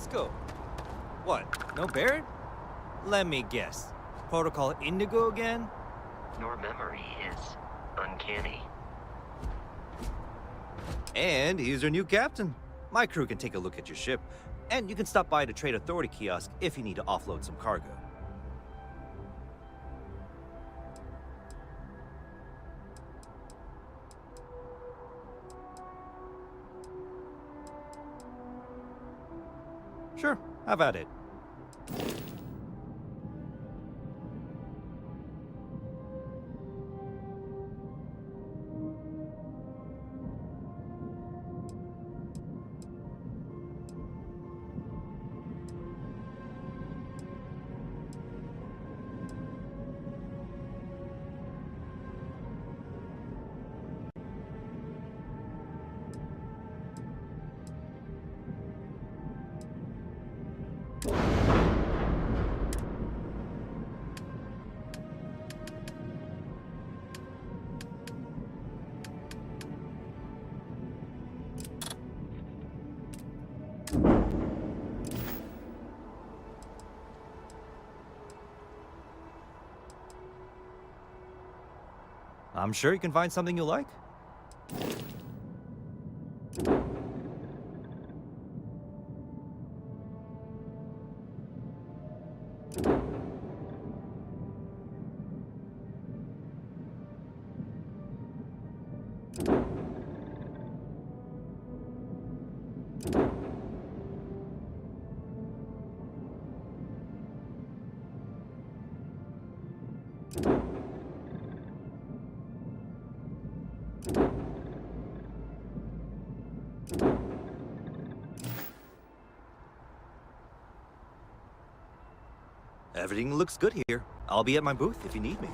Cisco. What, no Barrett? Let me guess. Protocol Indigo again? Your memory is uncanny. And he's your new captain. My crew can take a look at your ship, and you can stop by the Trade Authority kiosk if you need to offload some cargo. Sure, have at it. I'm sure you can find something you like. Everything looks good here. I'll be at my booth if you need me.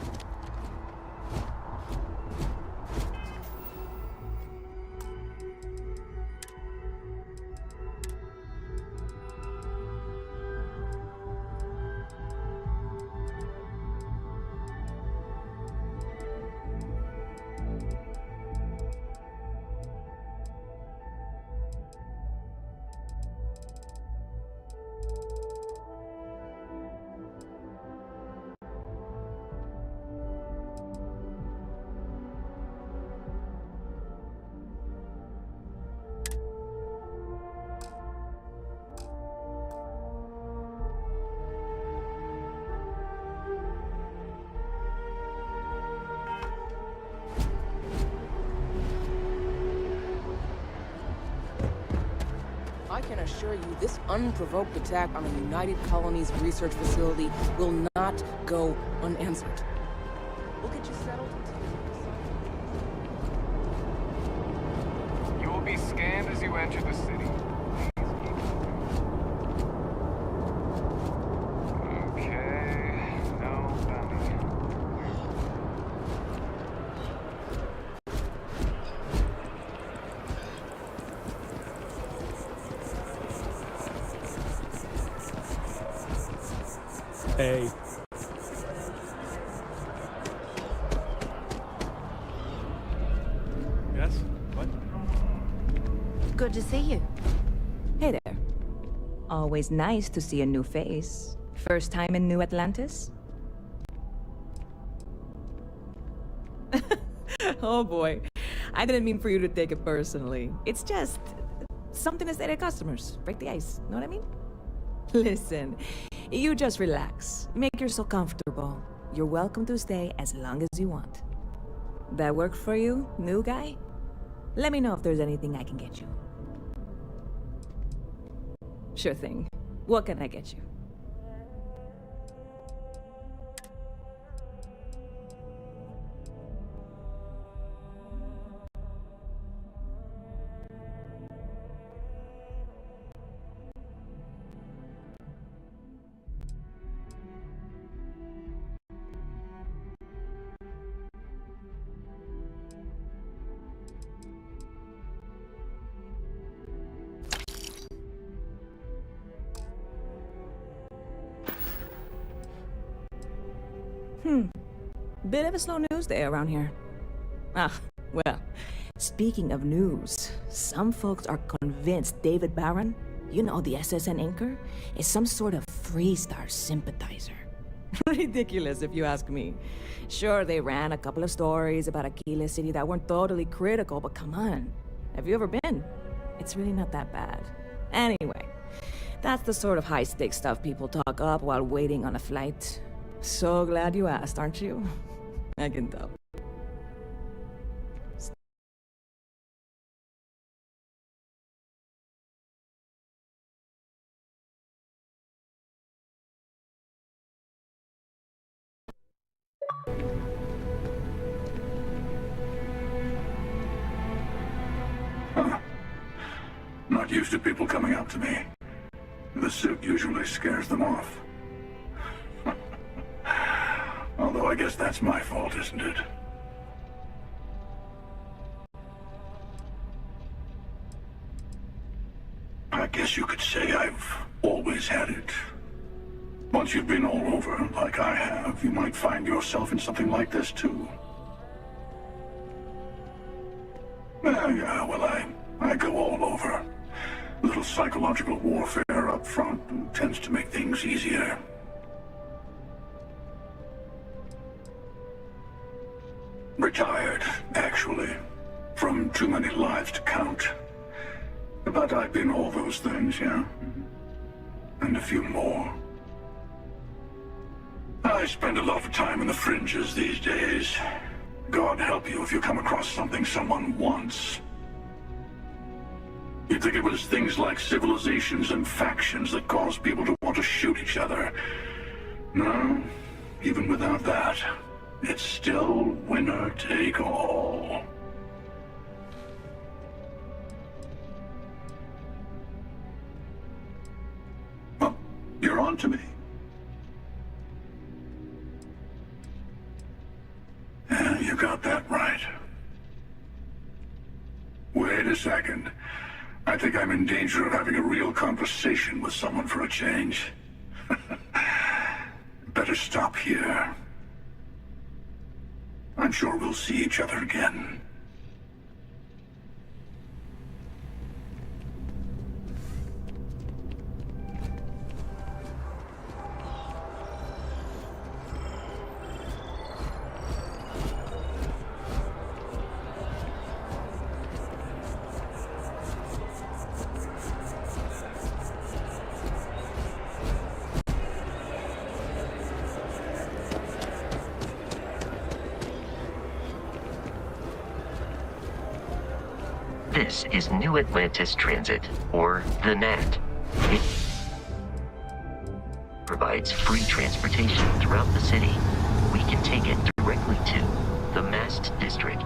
I can assure you this unprovoked attack on the United Colonies research facility will not go unanswered. We'll get you settled You will be scanned as you enter the city. Okay, no bounty. Hey. Yes? What? Good to see you. Hey there. Always nice to see a new face. First time in New Atlantis? Oh boy. I didn't mean for you to take it personally. It's just something to say to customers. Break the ice. Know what I mean? Listen, you just relax. Make yourself comfortable. You're welcome to stay as long as you want. That work for you, new guy? Let me know if there's anything I can get you. Sure thing. What can I get you? Bit of a slow news day around here. Ah, well, speaking of news, some folks are convinced David Barron You know, the SSN Inker is some sort of Freestar sympathizer. Ridiculous, if you ask me. Sure, they ran a couple of stories about Aquila City that weren't totally critical, but come on. Have you ever been? It's really not that bad. Anyway, that's the sort of high-stakes stuff people talk up while waiting on a flight. So glad you asked, aren't you? I can tell. Not used to people coming up to me. The suit usually scares them off. Although I guess that's my fault, isn't it? I guess you could say I've always had it. Once you've been all over, like I have, you might find yourself in something like this too. Yeah, well, I go all over. A little psychological warfare up front tends to make things easier. Retired, actually. From too many lives to count. But I've been all those things, yeah? And a few more. I spend a lot of time in the fringes these days. God help you if you come across something someone wants. You'd think it was things like civilizations and factions that cause people to want to shoot each other. No, even without that, it's still winner take all. Well, you're on to me. Yeah, you got that right. Wait a second. I think I'm in danger of having a real conversation with someone for a change. Better stop here. I'm sure we'll see each other again. This is New Atlantis Transit, or the NAT. It provides free transportation throughout the city. We can take it directly to the Mast District.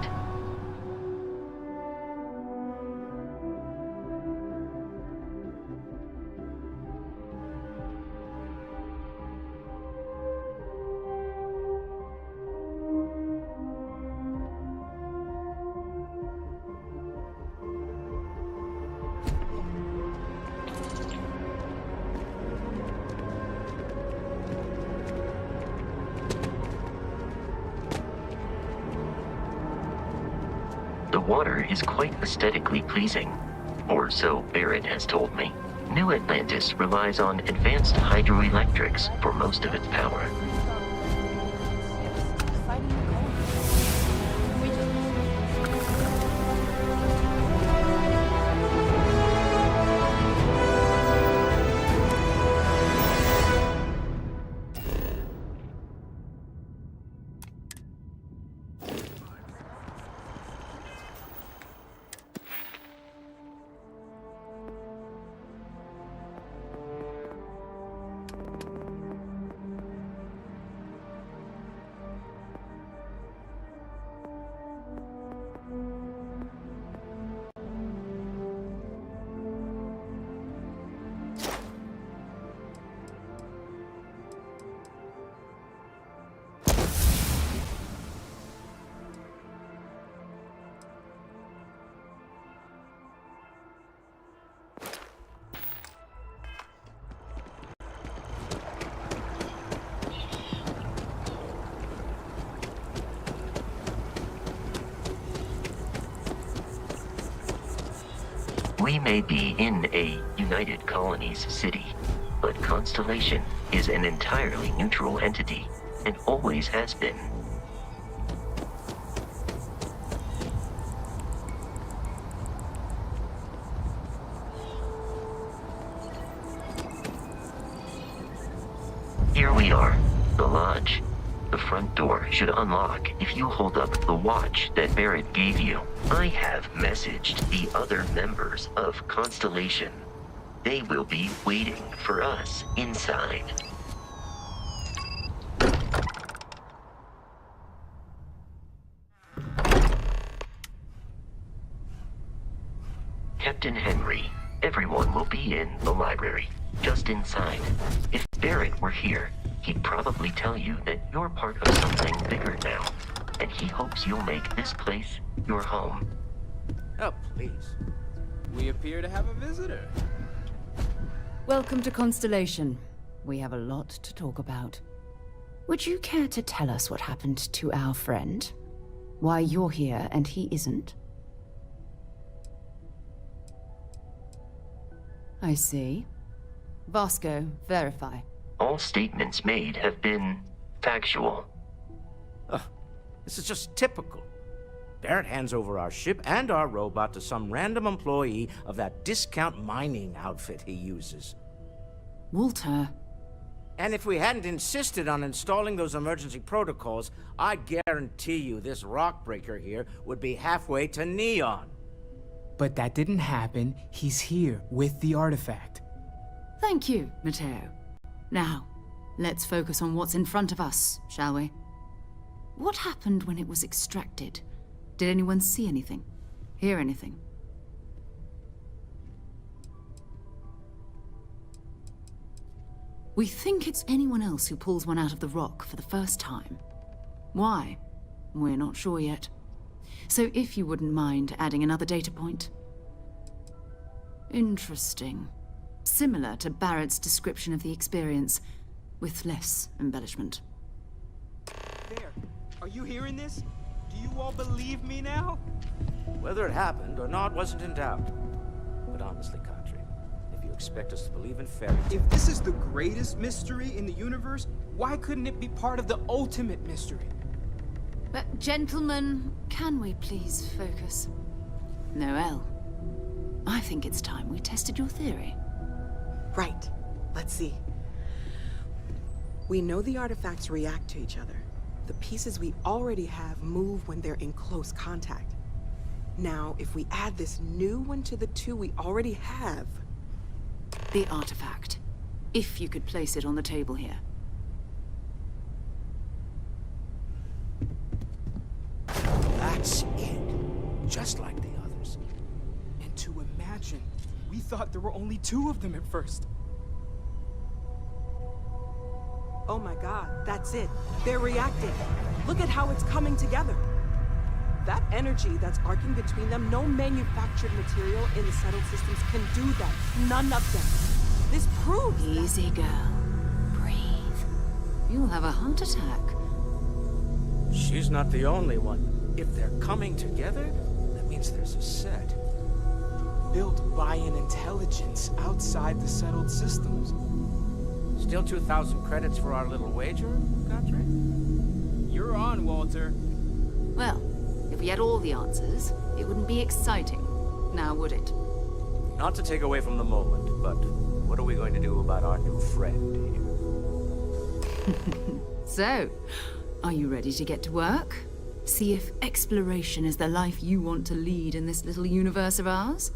The water is quite aesthetically pleasing, or so Barrett has told me. New Atlantis relies on advanced hydroelectrics for most of its power. Fighting the colonists. We just... We may be in a United Colonies city, but Constellation is an entirely neutral entity, and always has been. Here we are, the lodge. The front door should unlock if you hold up the watch that Barrett gave you. I have messaged the other members of Constellation. They will be waiting for us inside. Captain Henry, everyone will be in the library, just inside. If Barrett were here, he'd probably tell you that you're part of something bigger now, and he hopes you'll make this place your home. Oh, please. We appear to have a visitor. Welcome to Constellation. We have a lot to talk about. Would you care to tell us what happened to our friend? Why you're here and he isn't? I see. Vasco, verify. All statements made have been factual. This is just typical. Barrett hands over our ship and our robot to some random employee of that discount mining outfit he uses. Walter. And if we hadn't insisted on installing those emergency protocols, I guarantee you this rock breaker here would be halfway to Neon. But that didn't happen. He's here with the artifact. Thank you, Matteo. Now, let's focus on what's in front of us, shall we? What happened when it was extracted? Did anyone see anything? Hear anything? We think it's anyone else who pulls one out of the rock for the first time. Why? We're not sure yet. So if you wouldn't mind adding another data point. Interesting. Similar to Barrett's description of the experience, with less embellishment. There. Are you hearing this? Do you all believe me now? Whether it happened or not wasn't in doubt. But honestly, Country, if you expect us to believe in fairy tales... If this is the greatest mystery in the universe, why couldn't it be part of the ultimate mystery? But gentlemen, can we please focus? Noel, I think it's time we tested your theory. Right. Let's see. We know the artifacts react to each other. The pieces we already have move when they're in close contact. Now, if we add this new one to the two we already have... The artifact. If you could place it on the table here. That's it. Just like the others. And to imagine, we thought there were only two of them at first. Oh my god, that's it. They're reacting. Look at how it's coming together. That energy that's arcing between them, no manufactured material in the settled systems can do that. None of them. This proves Easy, girl. Breathe. You'll have a heart attack. She's not the only one. If they're coming together, that means there's a set. Built by an intelligence outside the settled systems. Still 2,000 credits for our little wager, Country? You're on, Walter. Well, if we had all the answers, it wouldn't be exciting, now would it? Not to take away from the moment, but what are we going to do about our new friend here? So, are you ready to get to work? See if exploration is the life you want to lead in this little universe of ours?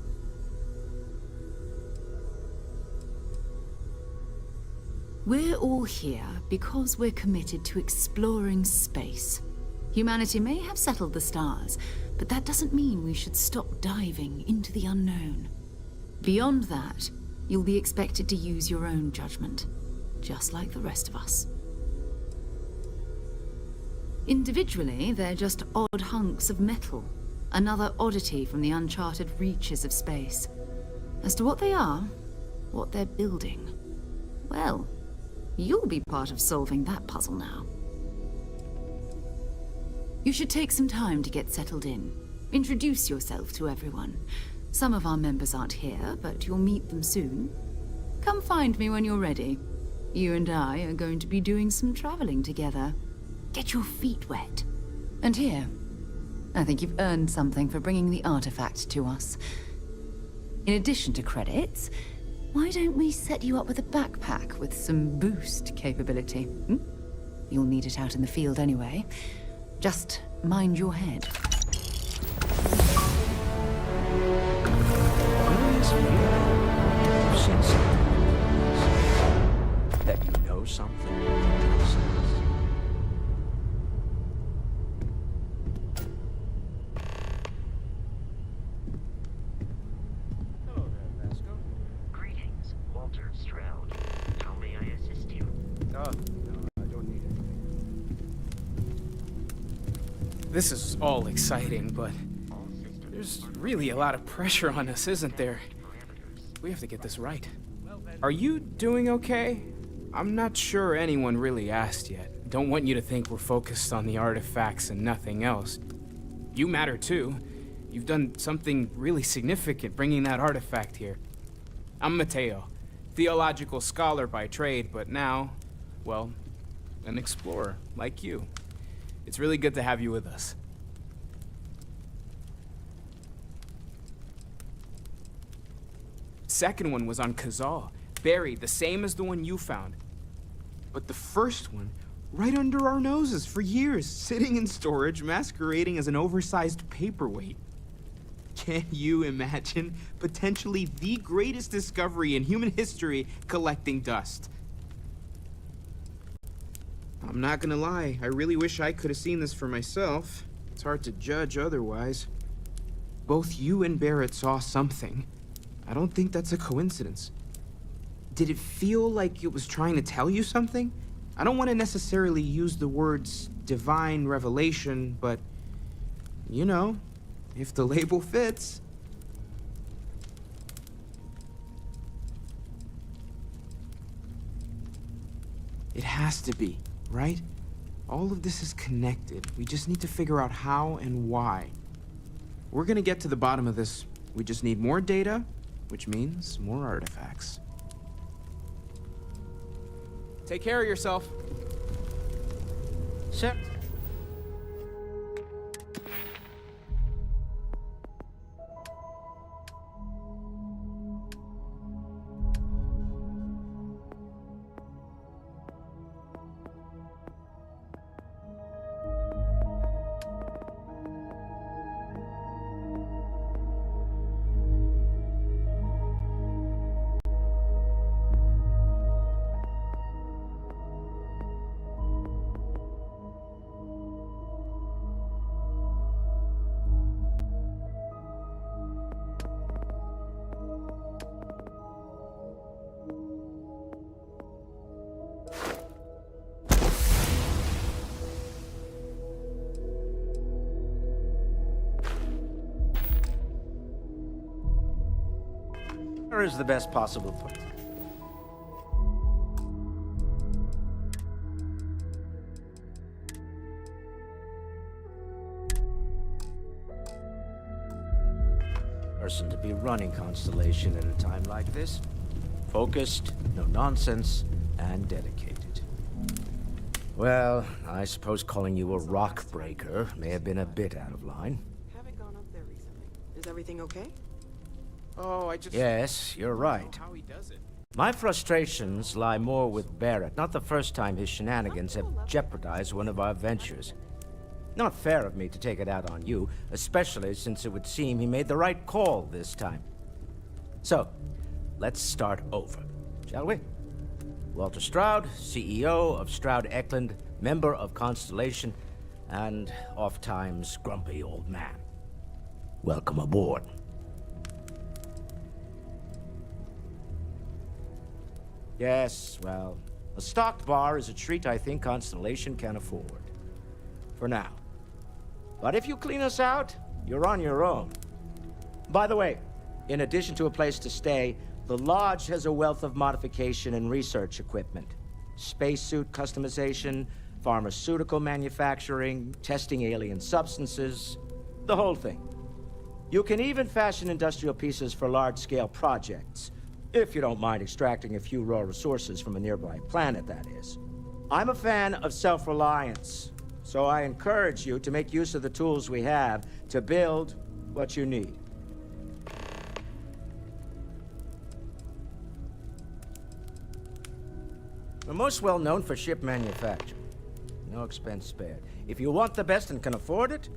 We're all here because we're committed to exploring space. Humanity may have settled the stars, but that doesn't mean we should stop diving into the unknown. Beyond that, you'll be expected to use your own judgment, just like the rest of us. Individually, they're just odd hunks of metal, another oddity from the uncharted reaches of space. As to what they are, what they're building, well, you'll be part of solving that puzzle now. You should take some time to get settled in. Introduce yourself to everyone. Some of our members aren't here, but you'll meet them soon. Come find me when you're ready. You and I are going to be doing some traveling together. Get your feet wet. And here, I think you've earned something for bringing the artifact to us. In addition to credits, why don't we set you up with a backpack with some boost capability? You'll need it out in the field anyway. Just mind your head. That you know something. Greetings, Walter Stroud. How may I assist you? No, I don't need it. This is all exciting, but there's really a lot of pressure on us, isn't there? We have to get this right. Are you doing okay? I'm not sure anyone really asked yet. Don't want you to think we're focused on the artifacts and nothing else. You matter too. You've done something really significant bringing that artifact here. I'm Mateo, theological scholar by trade, but now, well, an explorer like you. It's really good to have you with us. Second one was on Kazal, buried, the same as the one you found. But the first one, right under our noses for years, sitting in storage, masquerading as an oversized paperweight. Can you imagine potentially the greatest discovery in human history collecting dust? I'm not gonna lie, I really wish I could have seen this for myself. It's hard to judge otherwise. Both you and Barrett saw something. I don't think that's a coincidence. Did it feel like it was trying to tell you something? I don't want to necessarily use the words divine revelation, but, you know, if the label fits. It has to be, right? All of this is connected. We just need to figure out how and why. We're gonna get to the bottom of this. We just need more data, which means more artifacts. Take care of yourself. Sir. Where is the best possible place? Person to be running Constellation at a time like this. Focused, no nonsense, and dedicated. Well, I suppose calling you a rock breaker may have been a bit out of line. Haven't gone up there recently. Is everything okay? Oh, I just... Yes, you're right. How he does it. My frustrations lie more with Barrett. Not the first time his shenanigans have jeopardized one of our ventures. Not fair of me to take it out on you, especially since it would seem he made the right call this time. So, let's start over, shall we? Walter Stroud, CEO of Stroud Eklund, member of Constellation, and oft-times grumpy old man. Welcome aboard. Yes, well, a stocked bar is a treat I think Constellation can afford. For now. But if you clean us out, you're on your own. By the way, in addition to a place to stay, the Lodge has a wealth of modification and research equipment. Spacesuit customization, pharmaceutical manufacturing, testing alien substances, the whole thing. You can even fashion industrial pieces for large-scale projects, if you don't mind extracting a few raw resources from a nearby planet, that is. I'm a fan of self-reliance, so I encourage you to make use of the tools we have to build what you need. We're most well known for ship manufacture. No expense spared. If you want the best and can afford it,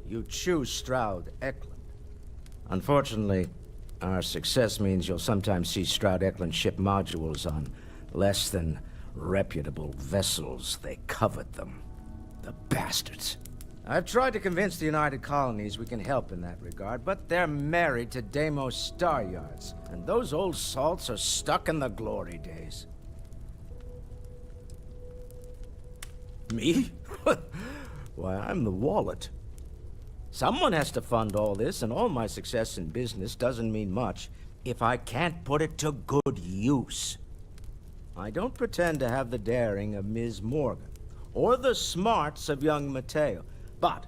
you choose Stroud Eklund. Unfortunately, our success means you'll sometimes see Stroud Eklund ship modules on less than reputable vessels. They covet them. The bastards. I've tried to convince the United Colonies we can help in that regard, but they're married to Deimos Star Yards, and those old salts are stuck in the glory days. Me? Why, I'm the wallet. Someone has to fund all this, and all my success in business doesn't mean much if I can't put it to good use. I don't pretend to have the daring of Ms. Morgan, or the smarts of young Mateo, but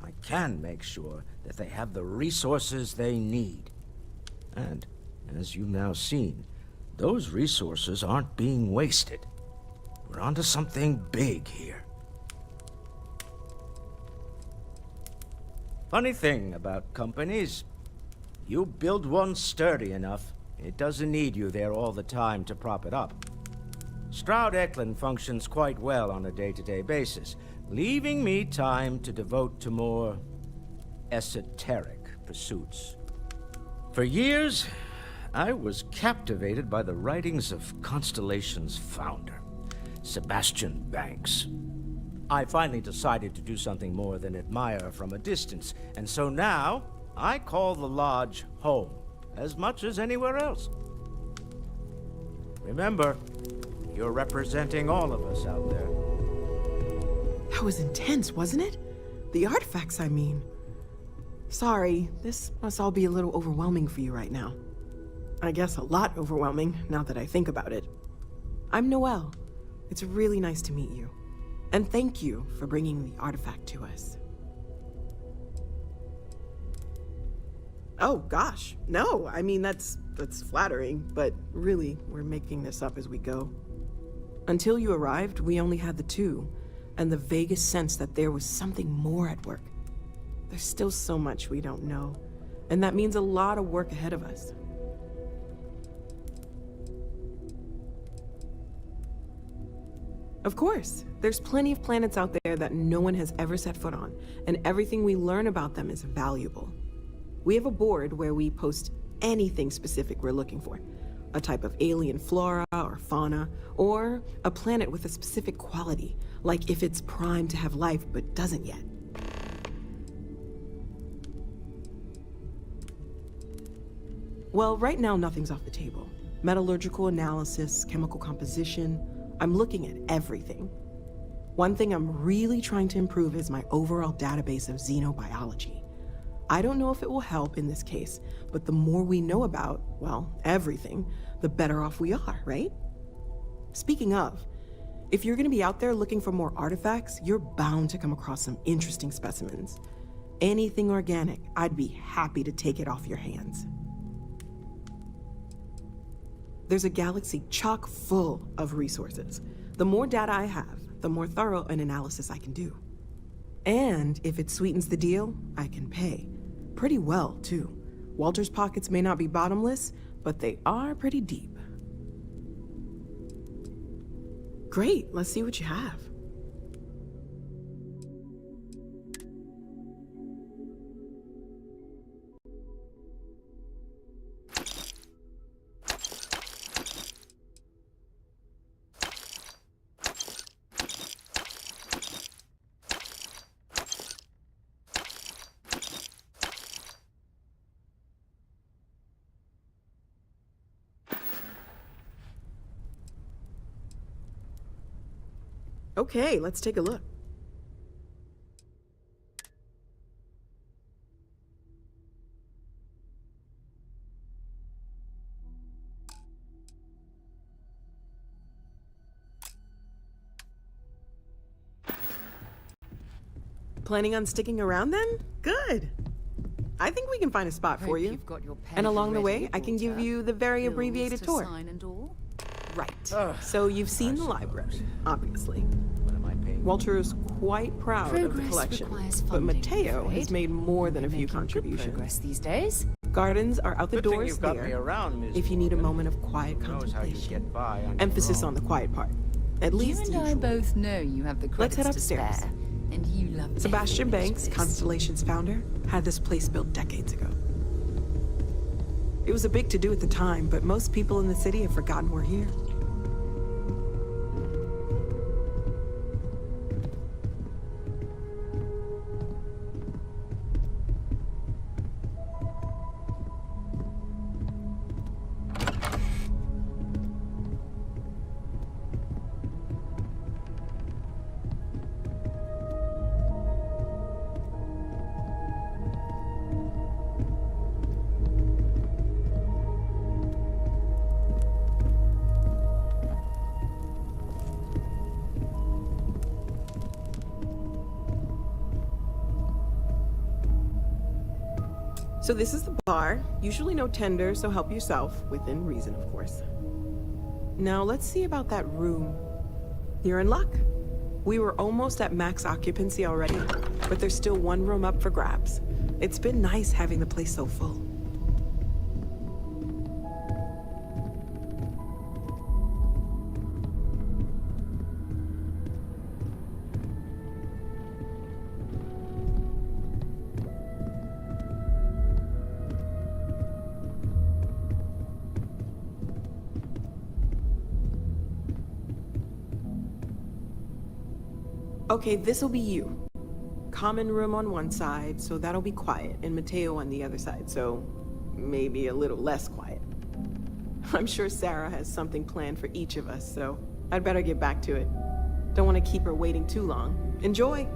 I can make sure that they have the resources they need. And, as you've now seen, those resources aren't being wasted. We're onto something big here. Funny thing about companies, you build one sturdy enough, it doesn't need you there all the time to prop it up. Stroud Eklund functions quite well on a day-to-day basis, leaving me time to devote to more esoteric pursuits. For years, I was captivated by the writings of Constellation's founder, Sebastian Banks. I finally decided to do something more than admire from a distance, and so now I call the Lodge home, as much as anywhere else. Remember, you're representing all of us out there. That was intense, wasn't it? The artifacts, I mean. Sorry, this must all be a little overwhelming for you right now. I guess a lot overwhelming, now that I think about it. I'm Noelle. It's really nice to meet you. And thank you for bringing the artifact to us. Oh, gosh. No, I mean, that's flattering, but really, we're making this up as we go. Until you arrived, we only had the two, and the vaguest sense that there was something more at work. There's still so much we don't know, and that means a lot of work ahead of us. Of course, there's plenty of planets out there that no one has ever set foot on, and everything we learn about them is valuable. We have a board where we post anything specific we're looking for. A type of alien flora or fauna, or a planet with a specific quality, like if it's primed to have life but doesn't yet. Well, right now nothing's off the table. Metallurgical analysis, chemical composition, I'm looking at everything. One thing I'm really trying to improve is my overall database of xenobiology. I don't know if it will help in this case, but the more we know about, well, everything, the better off we are, right? Speaking of, if you're gonna be out there looking for more artifacts, you're bound to come across some interesting specimens. Anything organic, I'd be happy to take it off your hands. There's a galaxy chock full of resources. The more data I have, the more thorough an analysis I can do. And if it sweetens the deal, I can pay. Pretty well, too. Walter's pockets may not be bottomless, but they are pretty deep. Great, let's see what you have. Okay, let's take a look. Planning on sticking around then? Good. I think we can find a spot for Hope you. you've got your pen And along the ready, way, I can give Walter. you the very Bills abbreviated to tour. sign and all. Right. So you've seen the library, obviously. What am I paying? Walter is quite proud of the Progress collection, requires but funding, I'm Mateo has afraid. made more than a few Making good contributions. progress these days. Gardens are out the Good thing doors you've got me there. around, Ms. If you need a Morgan. moment of quiet Who knows how you contemplation. get by on your Emphasis own. on the quiet part. At least You and I usually. both know you have the Let's credits head to upstairs. spare, and you love Sebastian every inch Banks, of this. Constellation's founder, had this place built decades ago. It was a big to-do at the time, but most people in the city have forgotten we're here. So this is the bar. Usually no tender, so help yourself, within reason, of course. Now let's see about that room. You're in luck. We were almost at max occupancy already, but there's still one room up for grabs. It's been nice having the place so full. Okay, this'll be you. Common room on one side, so that'll be quiet, and Mateo on the other side, so maybe a little less quiet. I'm sure Sarah has something planned for each of us, so I'd better get back to it. Don't want to keep her waiting too long. Enjoy!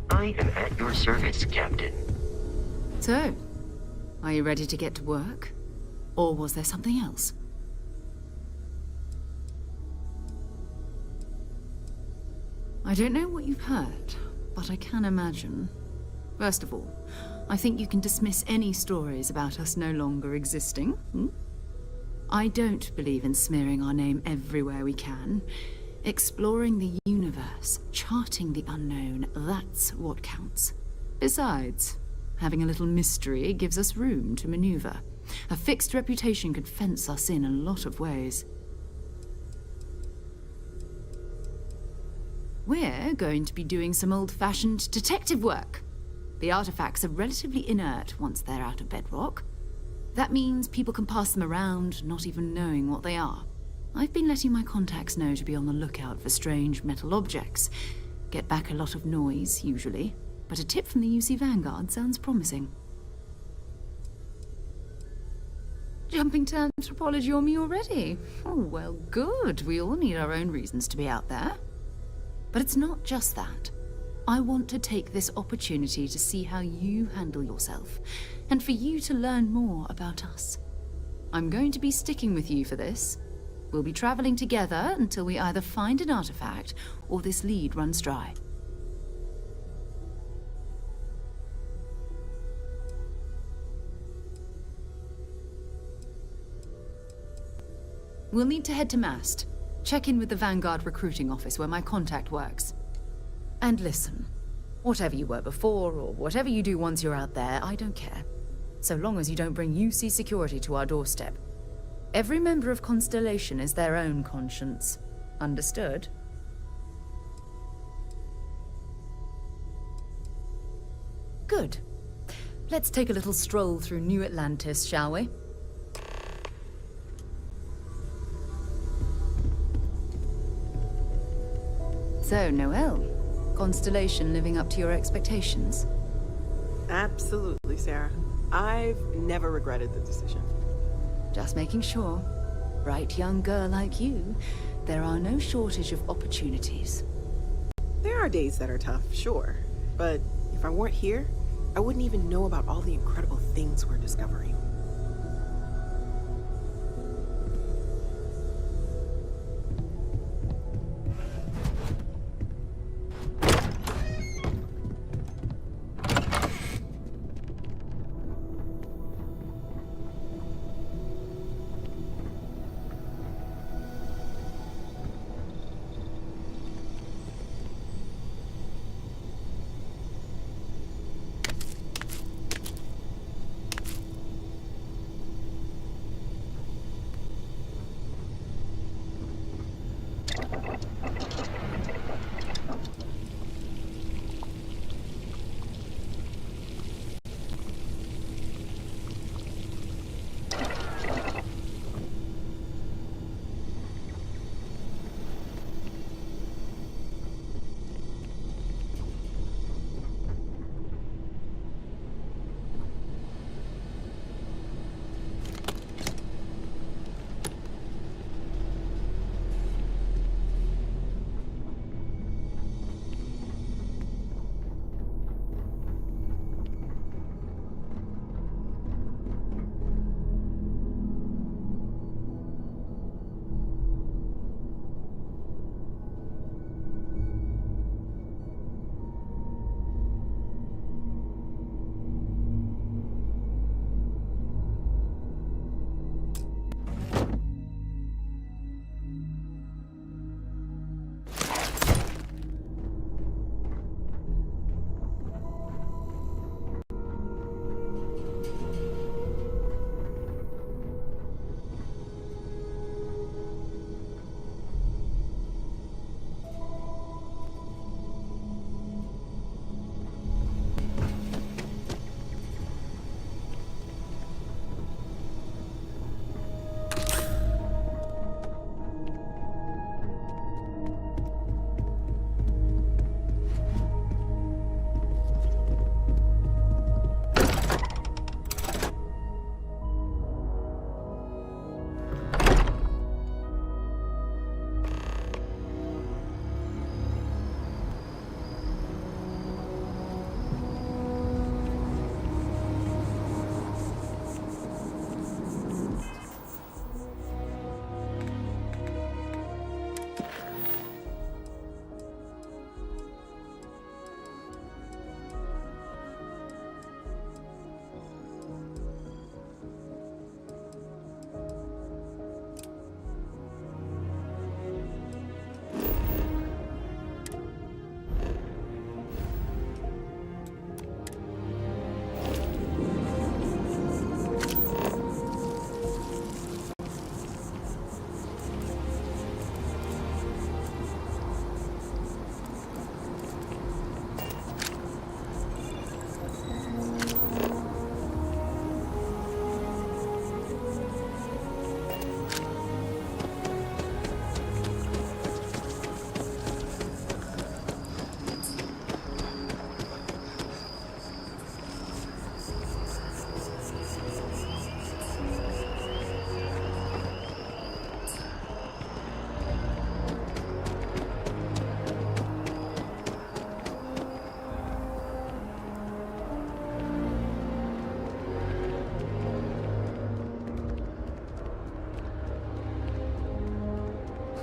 I am at your service, Captain. So, are you ready to get to work? Or was there something else? I don't know what you've heard, but I can imagine. First of all, I think you can dismiss any stories about us no longer existing. I don't believe in smearing our name everywhere we can. Exploring the universe, charting the unknown, that's what counts. Besides, having a little mystery gives us room to maneuver. A fixed reputation could fence us in a lot of ways. We're going to be doing some old-fashioned detective work. The artifacts are relatively inert once they're out of bedrock. That means people can pass them around, not even knowing what they are. I've been letting my contacts know to be on the lookout for strange metal objects. Get back a lot of noise, usually, but a tip from the UC Vanguard sounds promising. Jumping to anthropology on me already? Oh, well, good. We all need our own reasons to be out there. But it's not just that. I want to take this opportunity to see how you handle yourself, and for you to learn more about us. I'm going to be sticking with you for this. We'll be traveling together until we either find an artifact or this lead runs dry. We'll need to head to Mast. Check in with the Vanguard recruiting office where my contact works. And listen, whatever you were before, or whatever you do once you're out there, I don't care. So long as you don't bring UC security to our doorstep. Every member of Constellation is their own conscience. Understood? Good. Let's take a little stroll through New Atlantis, shall we? So, Noelle, Constellation living up to your expectations? Absolutely, Sarah. I've never regretted the decision. Just making sure. Bright young girl like you, there are no shortage of opportunities. There are days that are tough, sure. But if I weren't here, I wouldn't even know about all the incredible things we're discovering.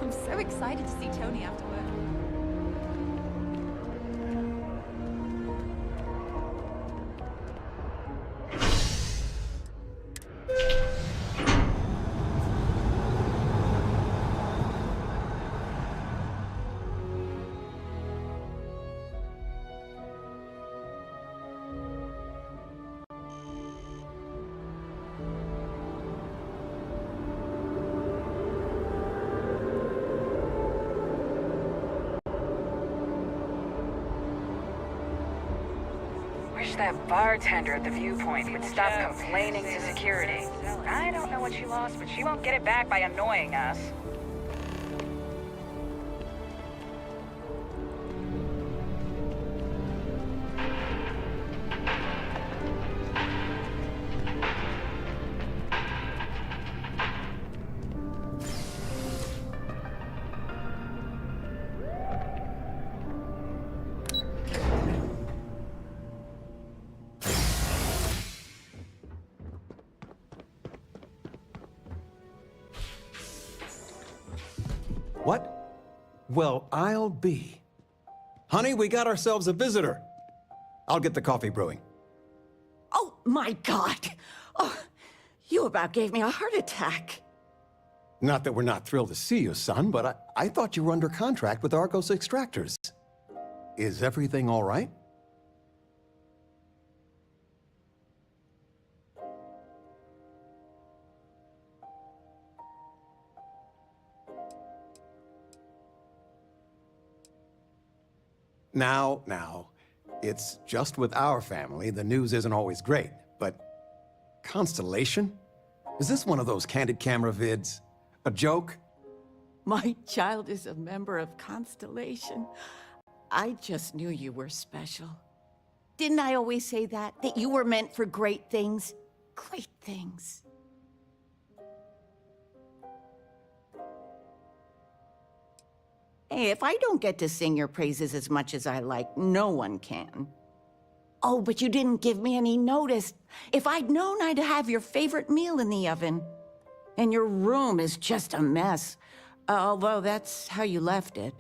I'm so excited to see Tony after work. that bartender at the viewpoint would stop complaining to security. I don't know what she lost, but she won't get it back by annoying us. What? Well, I'll be. Honey, we got ourselves a visitor. I'll get the coffee brewing. Oh, my God. Oh, you about gave me a heart attack. Not that we're not thrilled to see you, son, but I thought you were under contract with Argos Extractors. Is everything all right? Now, it's just with our family, the news isn't always great, but Constellation? Is this one of those candid camera vids? A joke? My child is a member of Constellation. I just knew you were special. Didn't I always say that? That you were meant for great things? Great things. Hey, if I don't get to sing your praises as much as I like, no one can. Oh, but you didn't give me any notice. If I'd known, I'd have your favorite meal in the oven. And your room is just a mess. Although that's how you left it.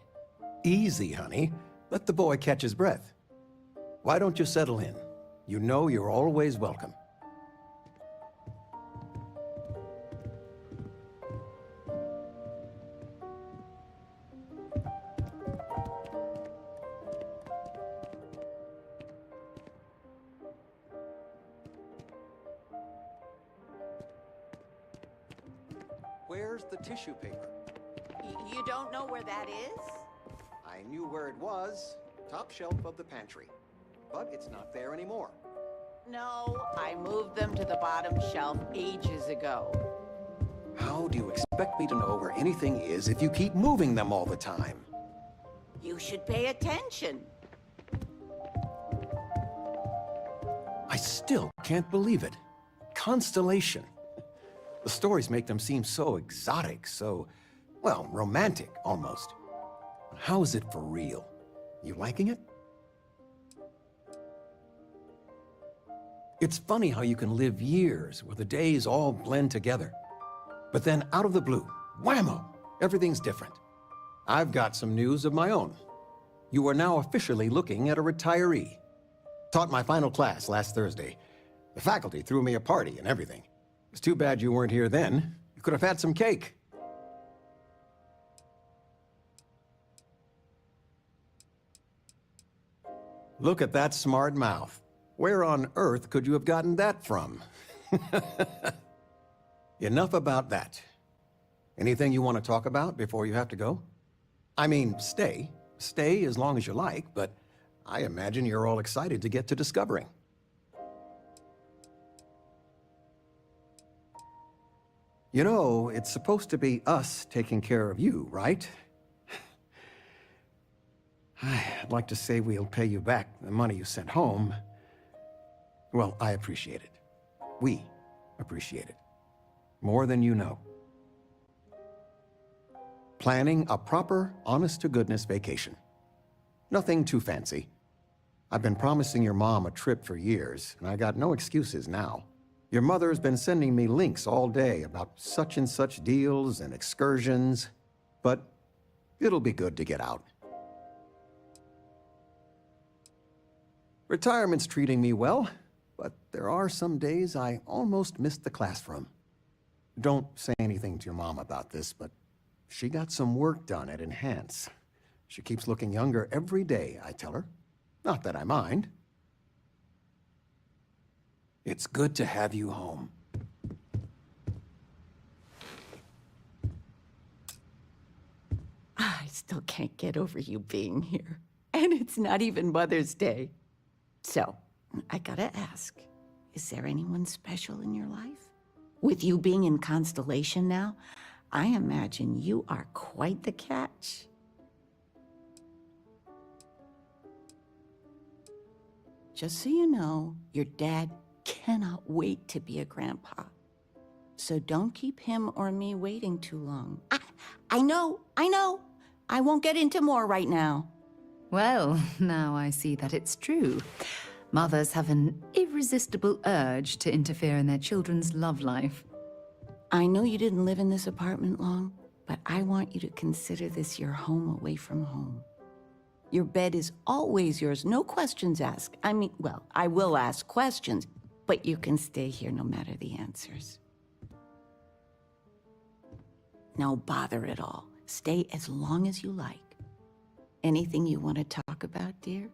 Easy, honey. Let the boy catch his breath. Why don't you settle in? You know you're always welcome. Where's the tissue paper? You don't know where that is? I knew where it was. Top shelf of the pantry. But it's not there anymore. No, I moved them to the bottom shelf ages ago. How do you expect me to know where anything is if you keep moving them all the time? You should pay attention. I still can't believe it. Constellation. The stories make them seem so exotic, so, well, romantic, almost. How is it for real? You liking it? It's funny how you can live years where the days all blend together. But then out of the blue, whammo, everything's different. I've got some news of my own. You are now officially looking at a retiree. Taught my final class last Thursday. The faculty threw me a party and everything. It's too bad you weren't here then. You could have had some cake. Look at that smart mouth. Where on earth could you have gotten that from? Enough about that. Anything you want to talk about before you have to go? I mean, stay. Stay as long as you like, but I imagine you're all excited to get to discovering. You know, it's supposed to be us taking care of you, right? I'd like to say we'll pay you back the money you sent home. Well, I appreciate it. We appreciate it. More than you know. Planning a proper, honest-to-goodness vacation. Nothing too fancy. I've been promising your mom a trip for years, and I got no excuses now. Your mother's been sending me links all day about such and such deals and excursions, but it'll be good to get out. Retirement's treating me well, but there are some days I almost missed the classroom. Don't say anything to your mom about this, but she got some work done at Enhance. She keeps looking younger every day, I tell her. Not that I mind. It's good to have you home. I still can't get over you being here. And it's not even Mother's Day. So, I gotta ask, is there anyone special in your life? With you being in Constellation now, I imagine you are quite the catch. Just so you know, your dad cannot wait to be a grandpa. So don't keep him or me waiting too long. I know. I won't get into more right now. Well, now I see that it's true. Mothers have an irresistible urge to interfere in their children's love life. I know you didn't live in this apartment long, but I want you to consider this your home away from home. Your bed is always yours, no questions asked. I mean, well, I will ask questions, but you can stay here no matter the answers. No bother at all. Stay as long as you like. Anything you want to talk about, dear?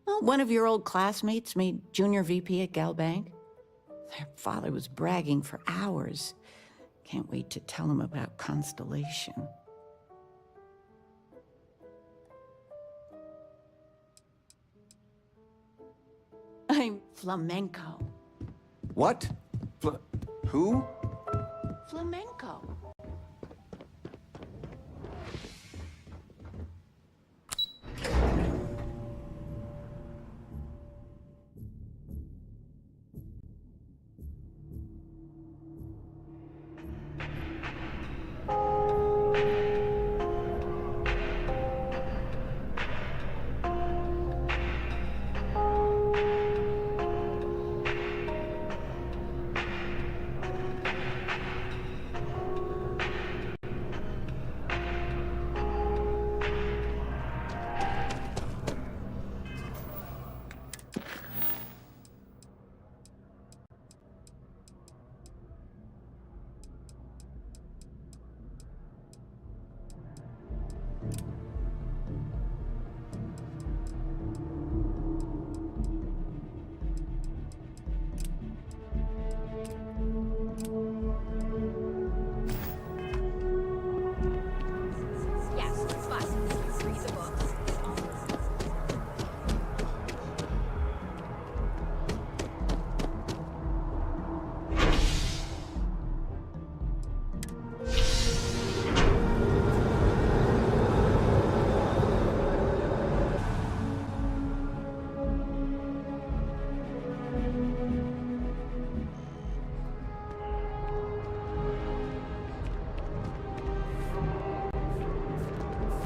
Well, one of your old classmates made junior VP at Gal Bank. Their father was bragging for hours. Can't wait to tell him about Constellation. I'm flamenco. What? Who? Flamenco.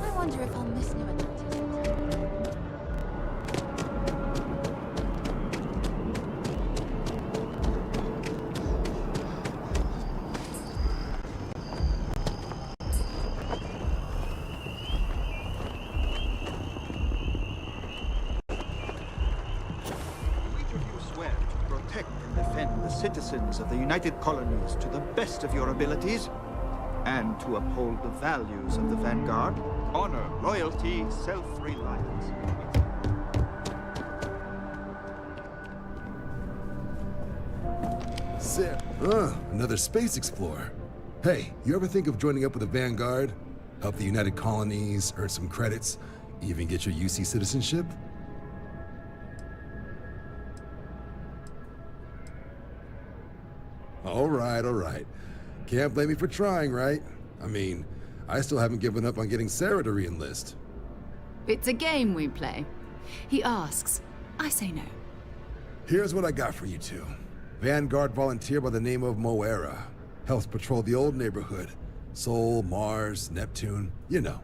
I wonder if I'll miss new adoptees. Swear to protect and defend the citizens of the United Colonies to the best of your abilities, and to uphold the values of the Vanguard: honor, loyalty, self-reliance. Another space explorer. Hey, you ever think of joining up with the Vanguard? Help the United Colonies, earn some credits, even get your UC citizenship? All right. Can't blame me for trying, right? I mean, I still haven't given up on getting Sarah to re-enlist. It's a game we play. He asks, I say no. Here's what I got for you two. Vanguard volunteer by the name of Moera. Helps patrol the old neighborhood. Sol, Mars, Neptune, you know.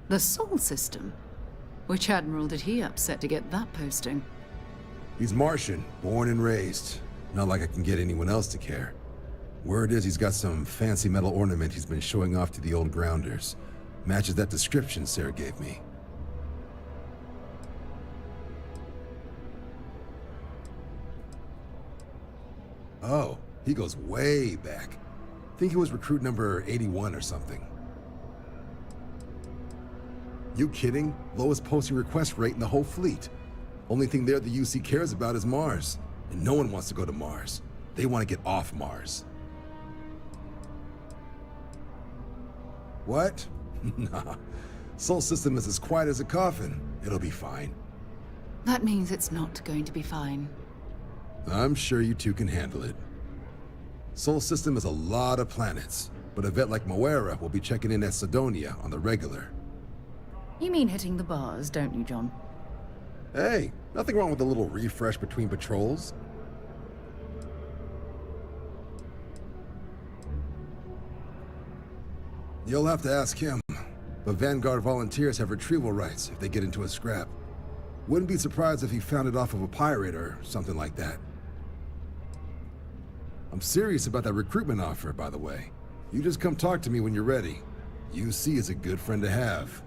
The Sol system? Which admiral did he upset to get that posting? He's Martian, born and raised. Not like I can get anyone else to care. Word is he's got some fancy metal ornament he's been showing off to the old grounders. Matches that description Sarah gave me. Oh, he goes way back. Think he was recruit number 81 or something. You kidding? Lowest posting request rate in the whole fleet. Only thing there the UC cares about is Mars. And no one wants to go to Mars. They want to get off Mars. What? Nah. Sol system is as quiet as a coffin. It'll be fine. That means it's not going to be fine. I'm sure you two can handle it. Sol system is a lot of planets, but a vet like Moira will be checking in at Sidonia on the regular. You mean hitting the bars, don't you, John? Hey, nothing wrong with a little refresh between patrols. You'll have to ask him, but Vanguard volunteers have retrieval rights if they get into a scrap. Wouldn't be surprised if he found it off of a pirate or something like that. I'm serious about that recruitment offer, by the way. You just come talk to me when you're ready. UC is a good friend to have.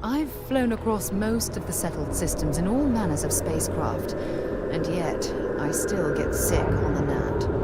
I've flown across most of the settled systems in all manners of spacecraft, and yet I still get sick on the Nat.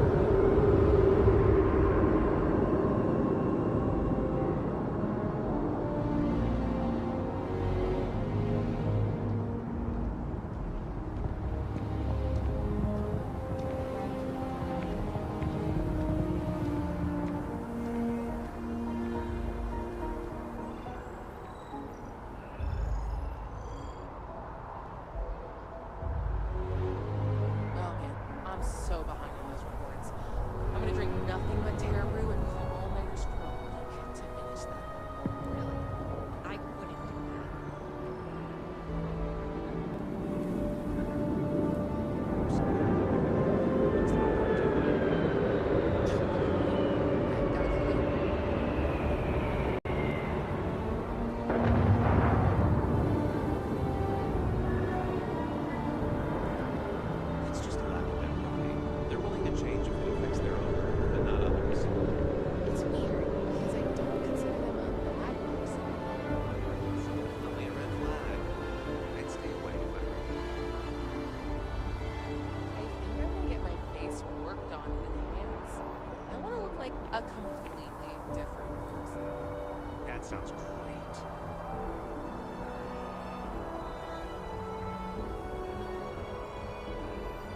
Sounds great.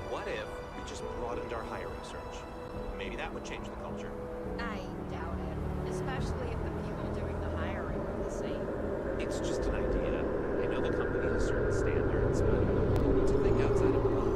What if we just broadened our hiring search? Maybe that would change the culture. I doubt it. Especially if the people doing the hiring are the same. It's just an idea. I know the company has certain standards, but we need to think outside of the box.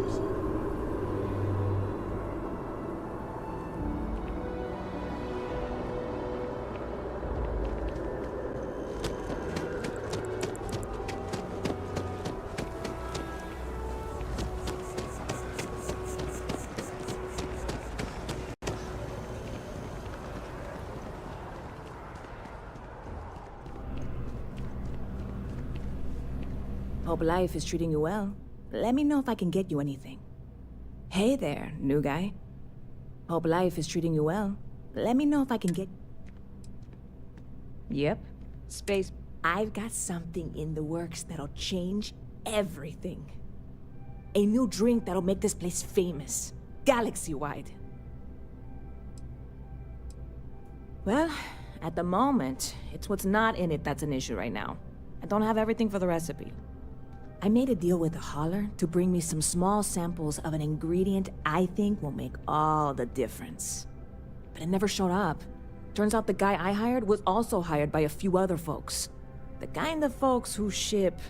Hope life is treating you well. Let me know if I can get you anything. Hey there, new guy. Hope life is treating you well. Let me know if I can get... Yep. Space I've got something in the works that'll change everything. A new drink that'll make this place famous, galaxy-wide. Well, at the moment, it's what's not in it that's an issue right now. I don't have everything for the recipe. I made a deal with the hauler to bring me some small samples of an ingredient I think will make all the difference. But it never showed up. Turns out the guy I hired was also hired by a few other folks. The kind of folks who ship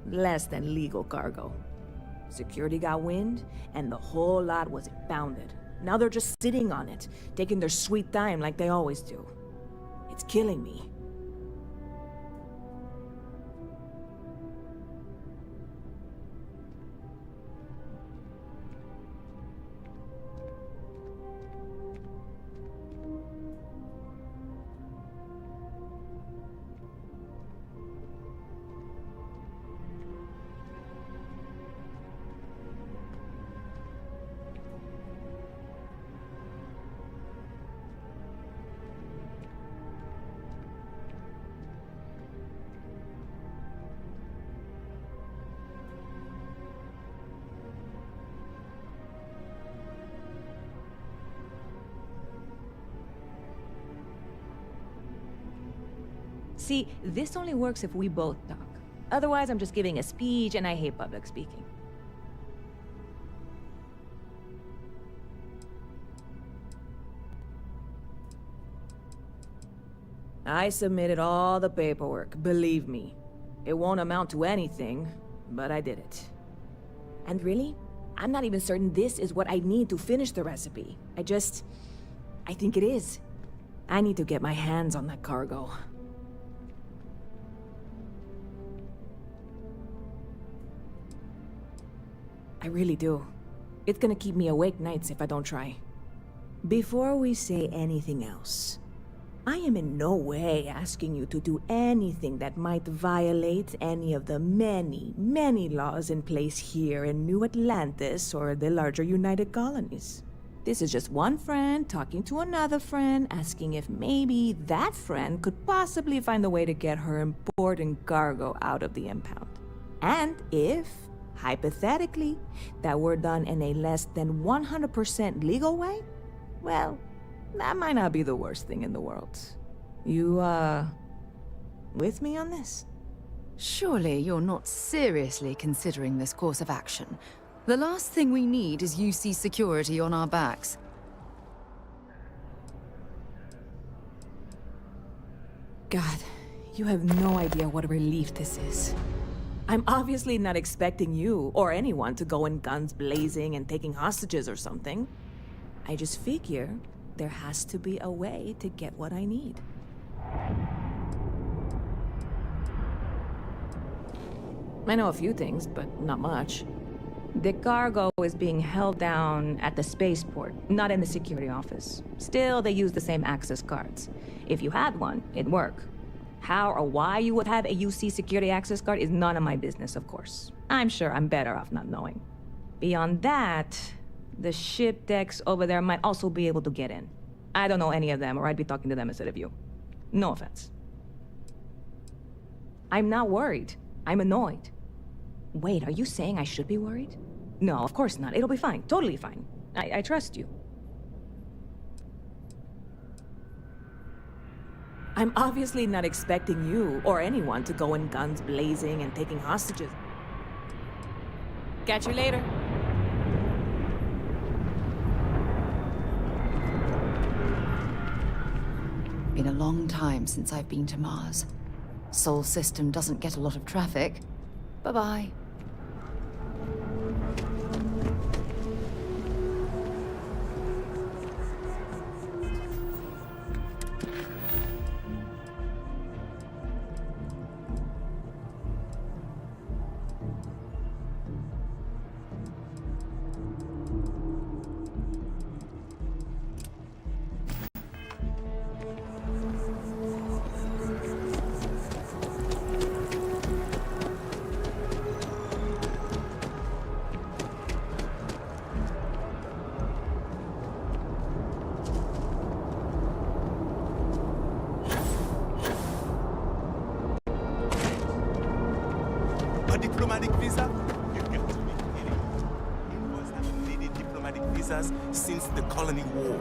less than legal cargo. Security got wind, and the whole lot was impounded. Now they're just sitting on it, taking their sweet time like they always do. It's killing me. See, this only works if we both talk. Otherwise, I'm just giving a speech, and I hate public speaking. I submitted all the paperwork, believe me. It won't amount to anything, but I did it. And really, I'm not even certain this is what I need to finish the recipe. I think it is. I need to get my hands on that cargo. I really do. It's gonna keep me awake nights if I don't try. Before we say anything else, I am in no way asking you to do anything that might violate any of the many, many laws in place here in New Atlantis or the larger United Colonies. This is just one friend talking to another friend, asking if maybe that friend could possibly find a way to get her important cargo out of the impound. And if, hypothetically, that were done in a less than 100% legal way, well, that might not be the worst thing in the world. You, with me on this? Surely you're not seriously considering this course of action. The last thing we need is UC security on our backs. God, you have no idea what a relief this is. I'm obviously not expecting you or anyone to go in guns blazing and taking hostages or something. I just figure there has to be a way to get what I need. I know a few things, but not much. The cargo is being held down at the spaceport, not in the security office. Still, they use the same access cards. If you had one, it'd work. How or why you would have a UC security access card is none of my business, of course. I'm sure I'm better off not knowing. Beyond that, the ship decks over there might also be able to get in. I don't know any of them, or I'd be talking to them instead of you. No offense. I'm not worried. I'm annoyed. Wait, are you saying I should be worried? No, of course not. It'll be fine. Totally fine. I trust you. I'm obviously not expecting you or anyone to go in guns blazing and taking hostages. Catch you later. Been a long time since I've been to Mars. Sol system doesn't get a lot of traffic. Bye-bye. diplomatic visas since the Colony War.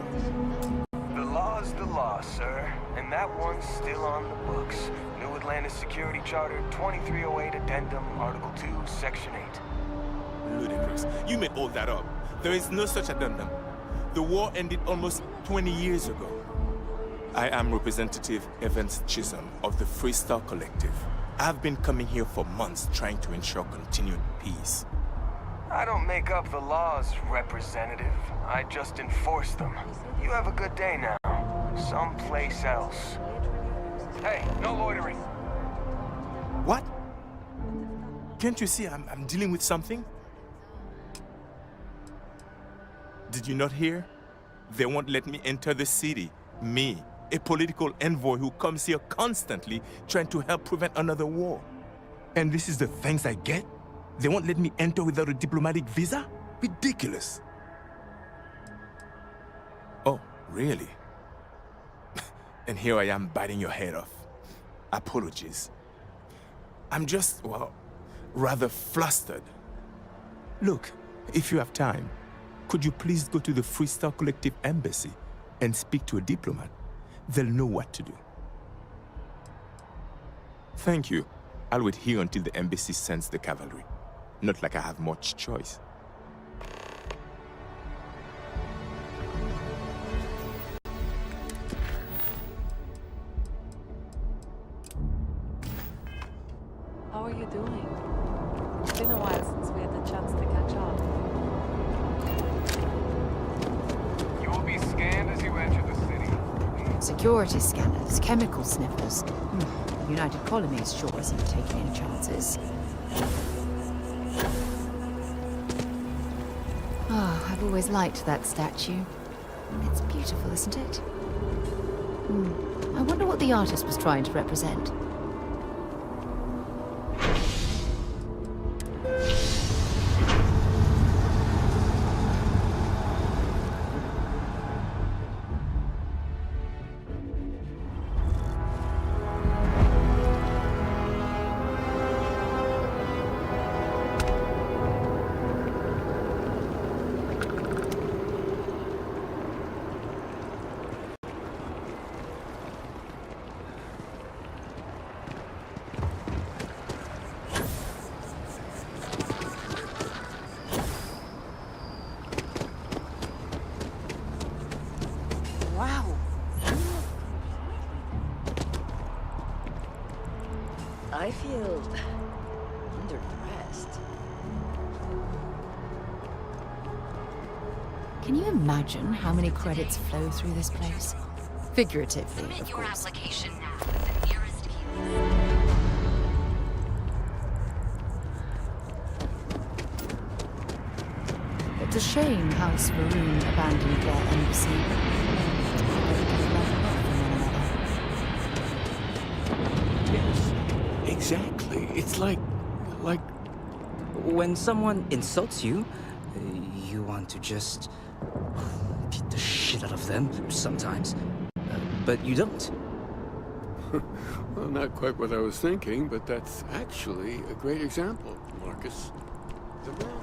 The law's the law, sir. And that one's still on the books. New Atlantis Security Charter 2308 Addendum, Article 2, Section 8. Ludicrous. You made all that up. There is no such addendum. The war ended almost 20 years ago. I am Representative Evans Chisholm of the Freestar Collective. I've been coming here for months trying to ensure continued peace. I don't make up the laws, Representative. I just enforce them. You have a good day now. Someplace else. Hey, no loitering. What? Can't you see I'm dealing with something? Did you not hear? They won't let me enter the city. Me, a political envoy who comes here constantly trying to help prevent another war. And this is the thanks I get? They won't let me enter without a diplomatic visa? Ridiculous. Oh, really? And here I am biting your head off. Apologies. I'm just, well, rather flustered. Look, if you have time, could you please go to the Freestar Collective Embassy and speak to a diplomat? They'll know what to do. Thank you. I'll wait here until the embassy sends the cavalry. Not like I have much choice. How are you doing? It's been a while since we had the chance to catch up. You will be scanned as you enter the city. Security scanners, chemical sniffers. United Colonies sure isn't taking any chances. Oh, I've always liked that statue. It's beautiful, isn't it? I wonder what the artist was trying to represent. I feel underdressed. Can you imagine how many credits flow through this place? Figuratively, of course. Application now at the nearest It's a shame House Varun abandoned their embassy. Yes, exactly. It's like... When someone insults you, you want to just beat the shit out of them sometimes, but you don't. Well, not quite what I was thinking, but that's actually a great example, Marcus. The man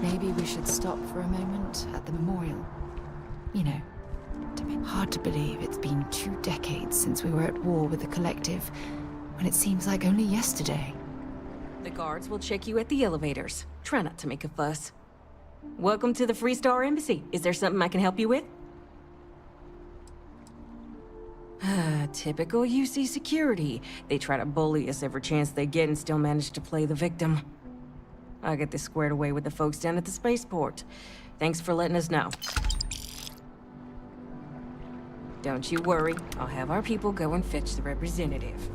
Maybe we should stop for a moment at the memorial. You know, hard to believe it's been 2 decades since we were at war with the Collective, when it seems like only yesterday. The guards will check you at the elevators. Try not to make a fuss. Welcome to the Freestar Embassy. Is there something I can help you with? Typical UC security. They try to bully us every chance they get and still manage to play the victim. I'll get this squared away with the folks down at the spaceport. Thanks for letting us know. Don't you worry. I'll have our people go and fetch the representative.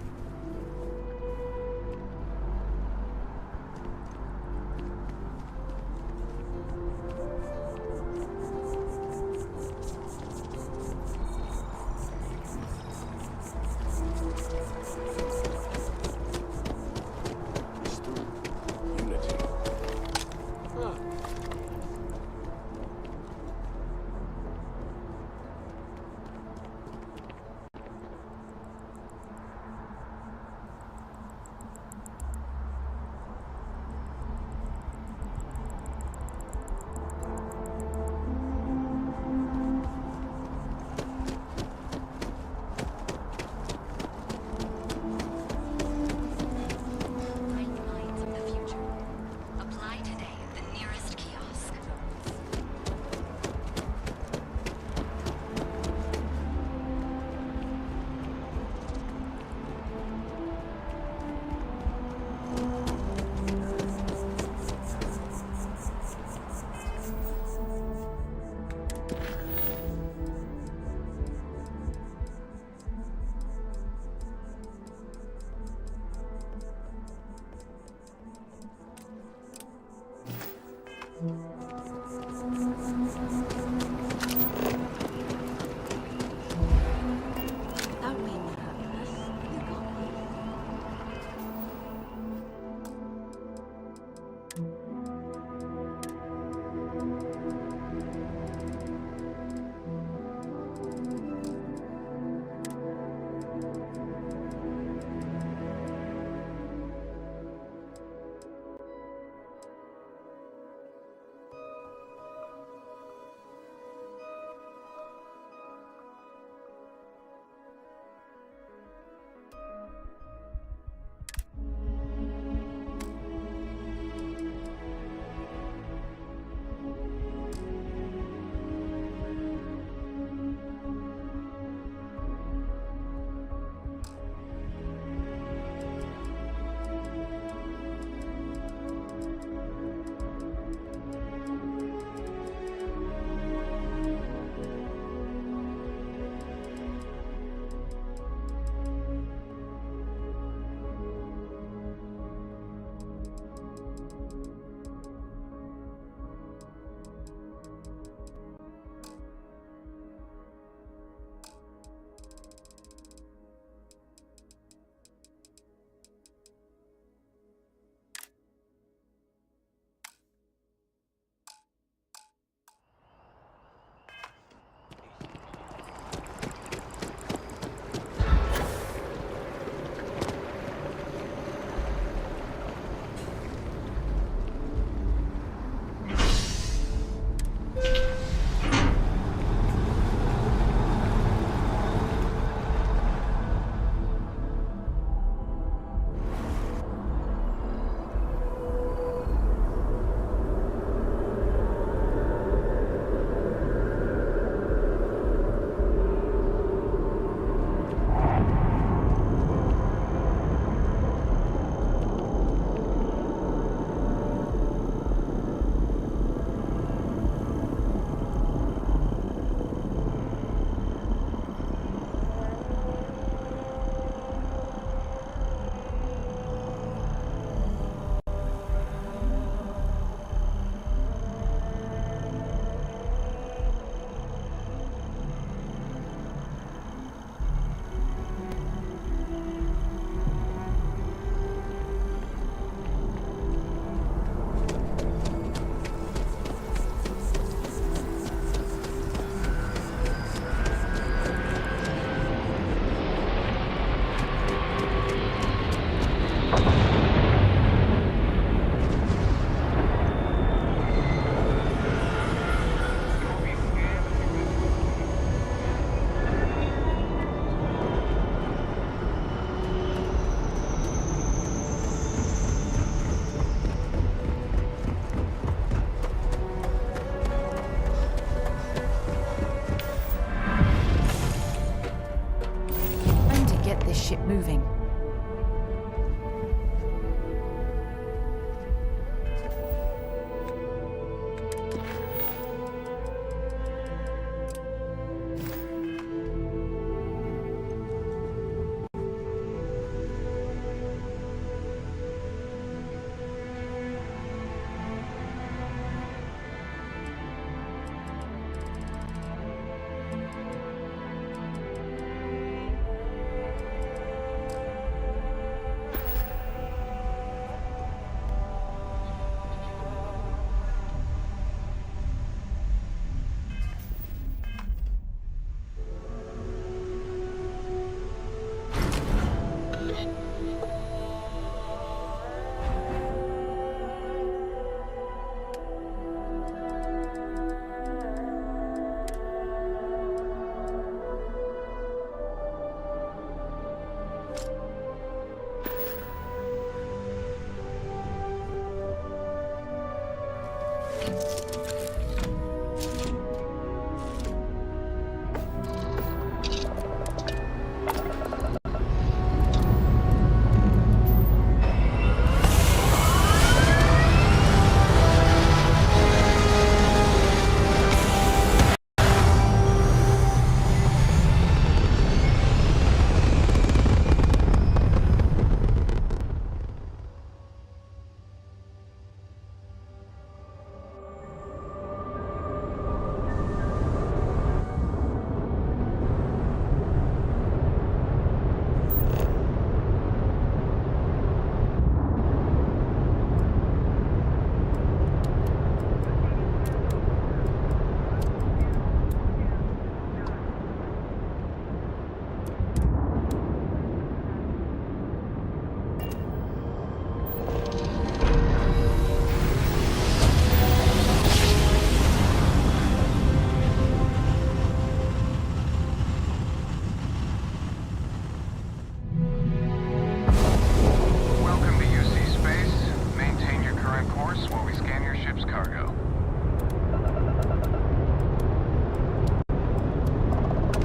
Welcome to UC Space. Maintain your current course while we scan your ship's cargo.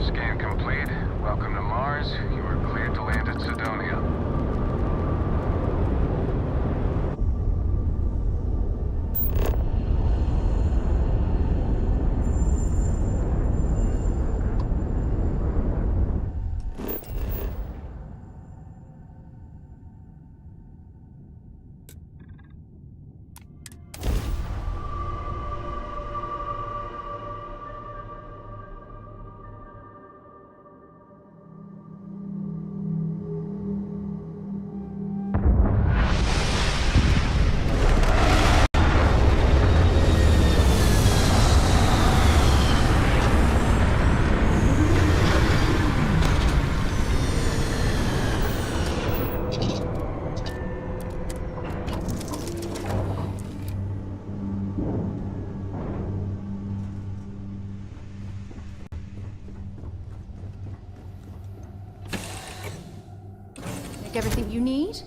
Scan complete. Welcome to Mars. You are cleared to land at Sidonia. Take everything you need?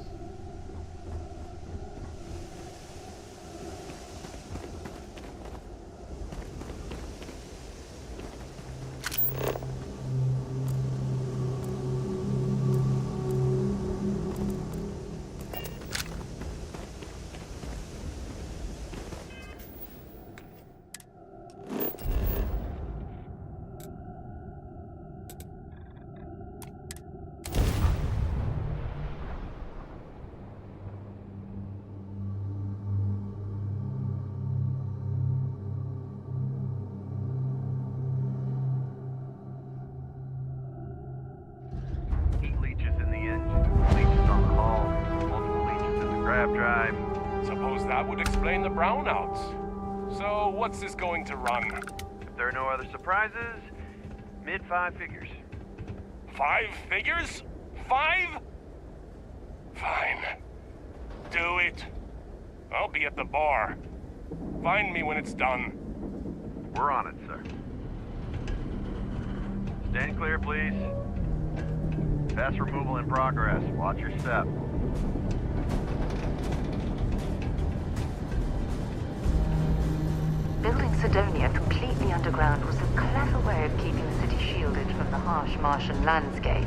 Heat leeches in the engine, leeches on the hull, multiple leeches in the grav drive. Suppose that would explain the brownouts. So, what's this going to run? If there are no other surprises, mid-5 figures. 5 figures? 5? Fine. Do it. I'll be at the bar. Find me when it's done. We're on it, sir. Stand clear, please. Pass removal in progress. Watch your step. Building Sidonia completely underground was a clever way of keeping the city shielded from the harsh Martian landscape.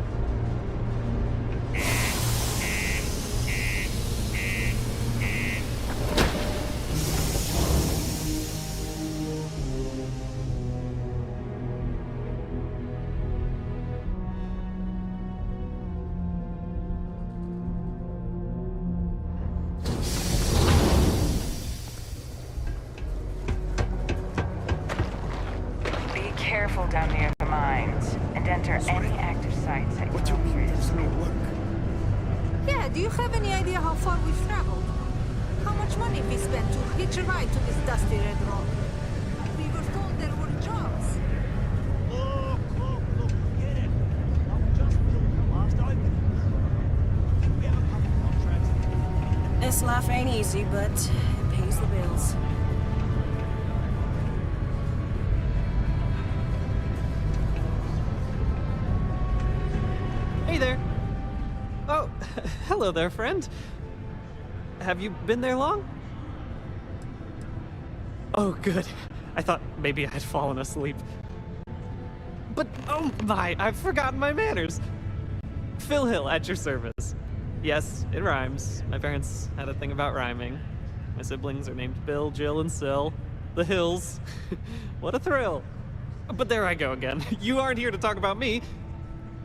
Careful down near the mines, and enter any active sites at your own risk. Yeah, do you have any idea how far we've traveled? How much money we spent to hitch a ride to this dusty red rock? We were told there were jobs. Look, forget it. I'm just building the last opening. I think we have a couple of contracts. This life ain't easy, but it pays the bills. Hey there! Oh, hello there, friend. Have you been there long? Oh, good. I thought maybe I had fallen asleep. But, oh my, I've forgotten my manners. Phil Hill, at your service. Yes, it rhymes. My parents had a thing about rhyming. My siblings are named Bill, Jill, and Sil. The Hills. What a thrill. But there I go again. You aren't here to talk about me.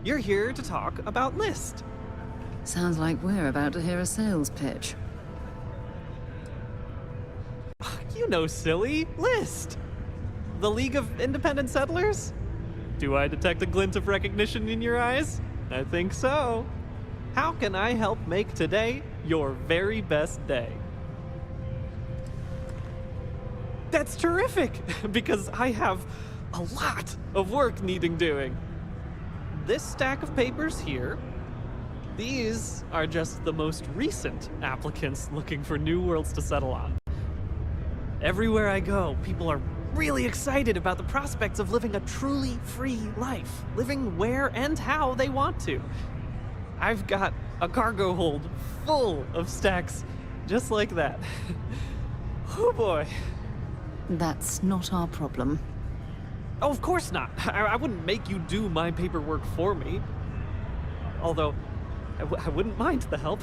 You're here to talk about List. Sounds like we're about to hear a sales pitch. You know, silly. List. The League of Independent Settlers? Do I detect a glint of recognition in your eyes? I think so. How can I help make today your very best day? That's terrific, because I have a lot of work needing doing. This stack of papers here, these are just the most recent applicants looking for new worlds to settle on. Everywhere I go, people are really excited about the prospects of living a truly free life, living where and how they want to. I've got a cargo hold full of stacks just like that. Oh boy. That's not our problem. Oh, of course not. I wouldn't make you do my paperwork for me. Although, I wouldn't mind the help.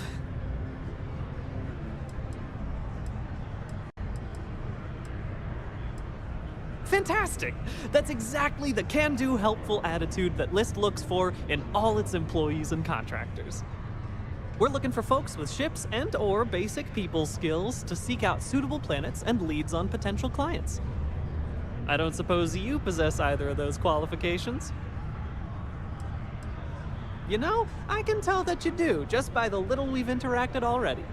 Fantastic! That's exactly the can-do, helpful attitude that List looks for in all its employees and contractors. We're looking for folks with ships and/or basic people skills to seek out suitable planets and leads on potential clients. I don't suppose you possess either of those qualifications? You know, I can tell that you do, just by the little we've interacted already.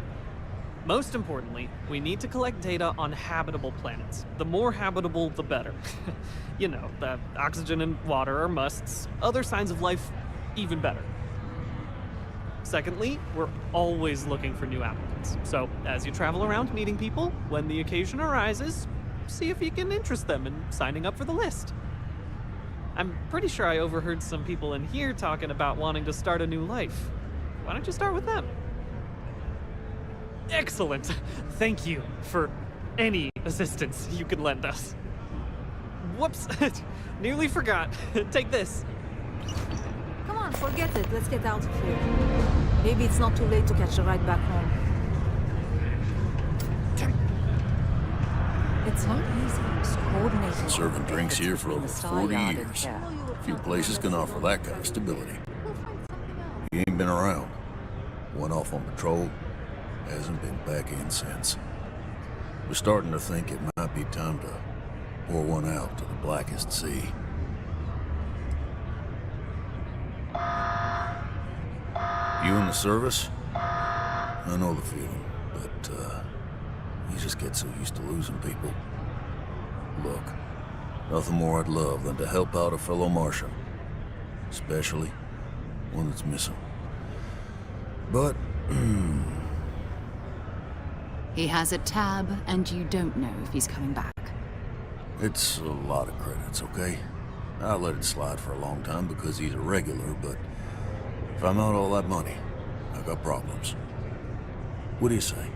Most importantly, we need to collect data on habitable planets. The more habitable, the better. You know, the oxygen and water are musts. Other signs of life, even better. Secondly, we're always looking for new applicants. So, as you travel around meeting people, when the occasion arises, see if you can interest them in signing up for the list. I'm pretty sure I overheard some people in here talking about wanting to start a new life. Why don't you start with them? Excellent. Thank you for any assistance you can lend us. Whoops. Nearly forgot. Take this. Come on, forget it. Let's get out of here. Maybe it's not too late to catch a ride back home. It's not easy coordinating. Serving drinks here for over 40 years. Few places can offer that kind of stability. He ain't been around. Went off on patrol. Hasn't been back in since. We're starting to think it might be time to pour one out to the blackest sea. You in the service? I know the feeling, but you just get so used to losing people. Look, nothing more I'd love than to help out a fellow Martian. Especially one that's missing. But, He has a tab, and you don't know if he's coming back. it's a lot of credits, okay? I let it slide for a long time because he's a regular, but if I'm out all that money, I got problems. What do you say?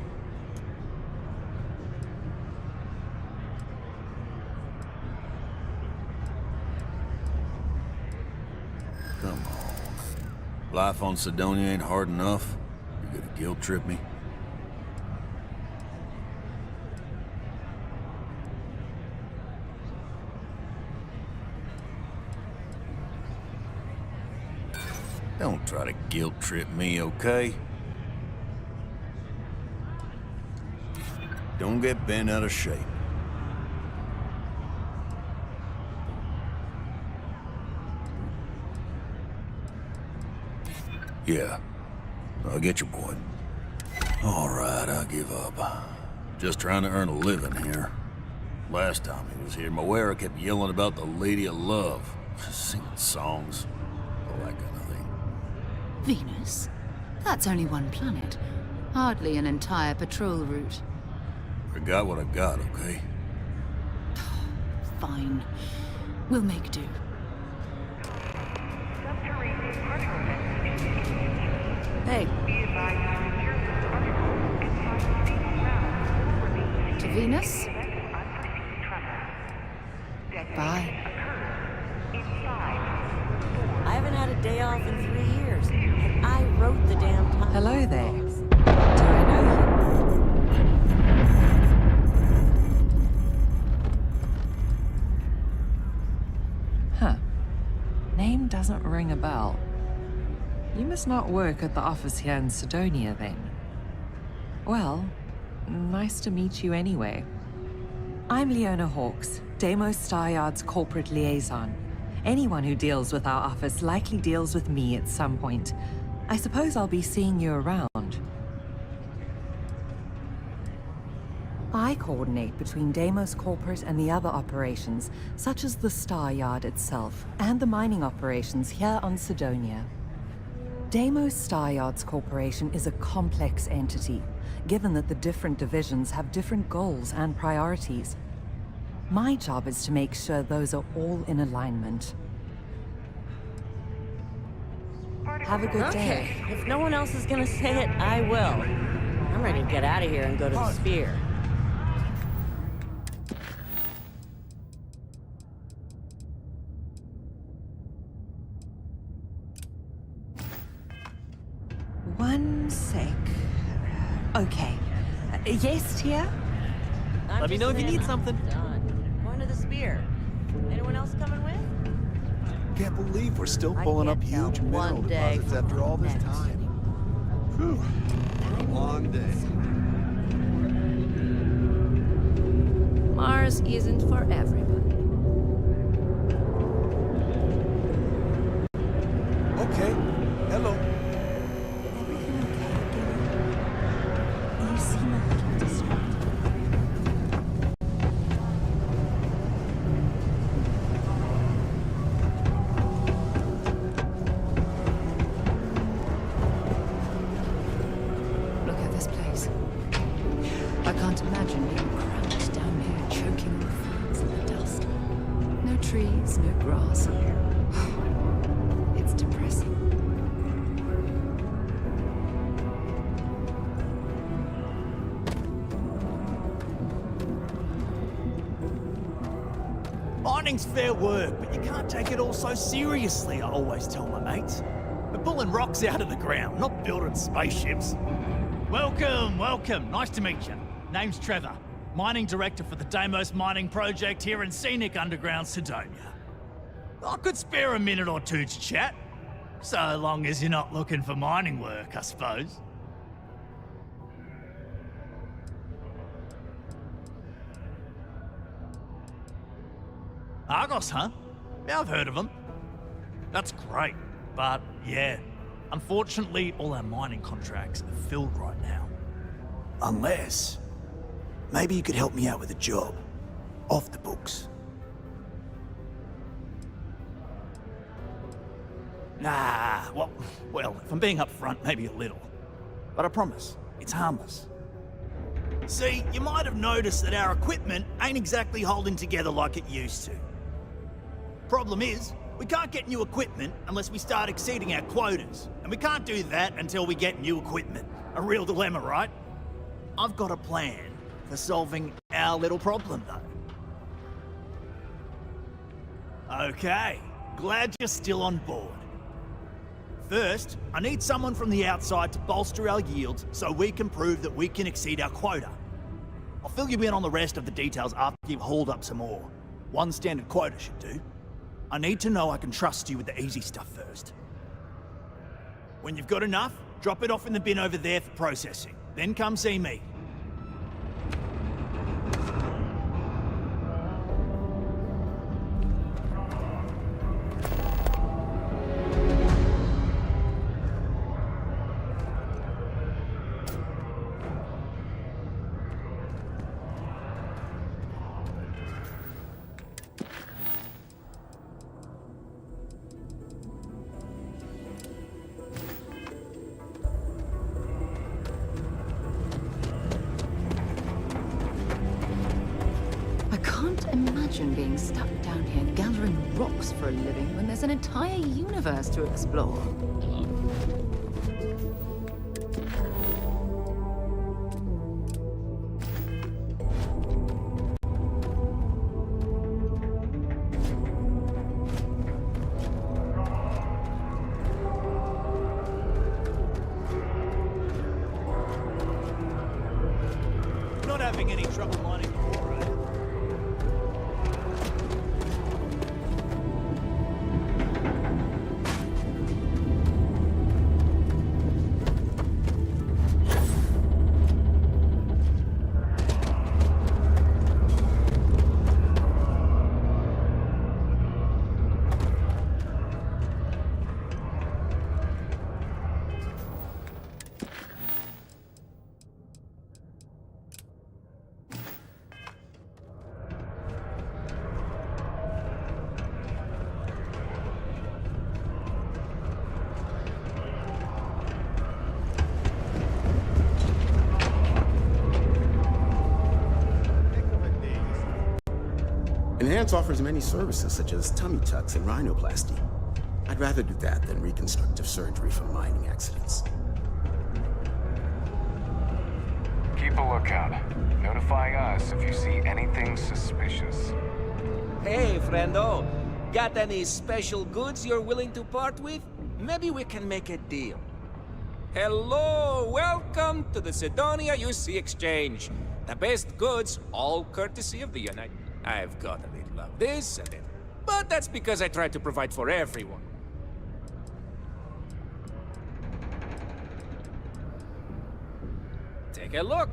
Come on. Life on Sidonia ain't hard enough. You gonna guilt trip me? Don't try to guilt trip me, okay? Don't get bent out of shape. Yeah, I get your point. All right, I give up. Just trying to earn a living here. Last time he was here, Moira kept yelling about the Lady of Love, singing songs, all that kind of thing. Venus? That's only one planet. Hardly an entire patrol route. I got what I got, okay? Fine. We'll make do. Hey. To Venus? Bye. I haven't had a day off in 3 years, and I wrote the damn time. Hello there. Do I know you? Huh. Name doesn't ring a bell. You must not work at the office here in Sidonia, then. Well, nice to meet you anyway. I'm Leona Hawkes, Deimos Staryard's corporate liaison. Anyone who deals with our office likely deals with me at some point. I suppose I'll be seeing you around. I coordinate between Deimos Corporate and the other operations, such as the Staryard itself, and the mining operations here on Sidonia. Deimos Staryard's corporation is a complex entity, given that the different divisions have different goals and priorities. My job is to make sure those are all in alignment. Have a good day. Okay, if no one else is gonna say it, I will. I'm ready to get out of here and go to the Sphere. One sec. Okay. Yes, Tia? Let me know if you need something. Going to the Sphere. Anyone else coming with? Can't believe we're still pulling up huge mineral deposits after all this time. Whew. Long day. Mars isn't for everybody. Okay. Hello. You seem a little distracted. Look at this place. I can't imagine being cramped down here, choking on the flames and the dust. No trees, no grass. It's depressing. Mining's fair work, but you can't take it all so seriously, I always tell my mates. We're pulling rocks out of the ground, not building spaceships. Welcome, welcome. Nice to meet you. Name's Trevor, mining director for the Deimos mining project here in scenic underground Sidonia. I could spare a minute or two to chat, so long as you're not looking for mining work, I suppose. Argos, huh? Yeah, I've heard of them. That's great, but yeah, unfortunately all our mining contracts are filled right now. Unless, maybe you could help me out with a job, off the books. Nah, well, if I'm being upfront, maybe a little. But I promise, it's harmless. See, you might have noticed that our equipment ain't exactly holding together like it used to. Problem is, we can't get new equipment unless we start exceeding our quotas. And we can't do that until we get new equipment. A real dilemma, right? I've got a plan for solving our little problem, though. Okay, glad you're still on board. First, I need someone from the outside to bolster our yields so we can prove that we can exceed our quota. I'll fill you in on the rest of the details after you've hauled up some more. One standard quota should do. I need to know I can trust you with the easy stuff first. When you've got enough, drop it off in the bin over there for processing. Then come see me. Being stuck down here gathering rocks for a living when there's an entire universe to explore. double lining before, eh? Enhance offers many services such as tummy tucks and rhinoplasty. I'd rather do that than reconstructive surgery from mining accidents. Keep a lookout. Notify us if you see anything suspicious. Hey, friendo. Got any special goods you're willing to part with? Maybe we can make a deal. Hello, welcome to the Sidonia UC Exchange. The best goods, all courtesy of the United. I've got a little of this and that, but that's because I try to provide for everyone. Take a look.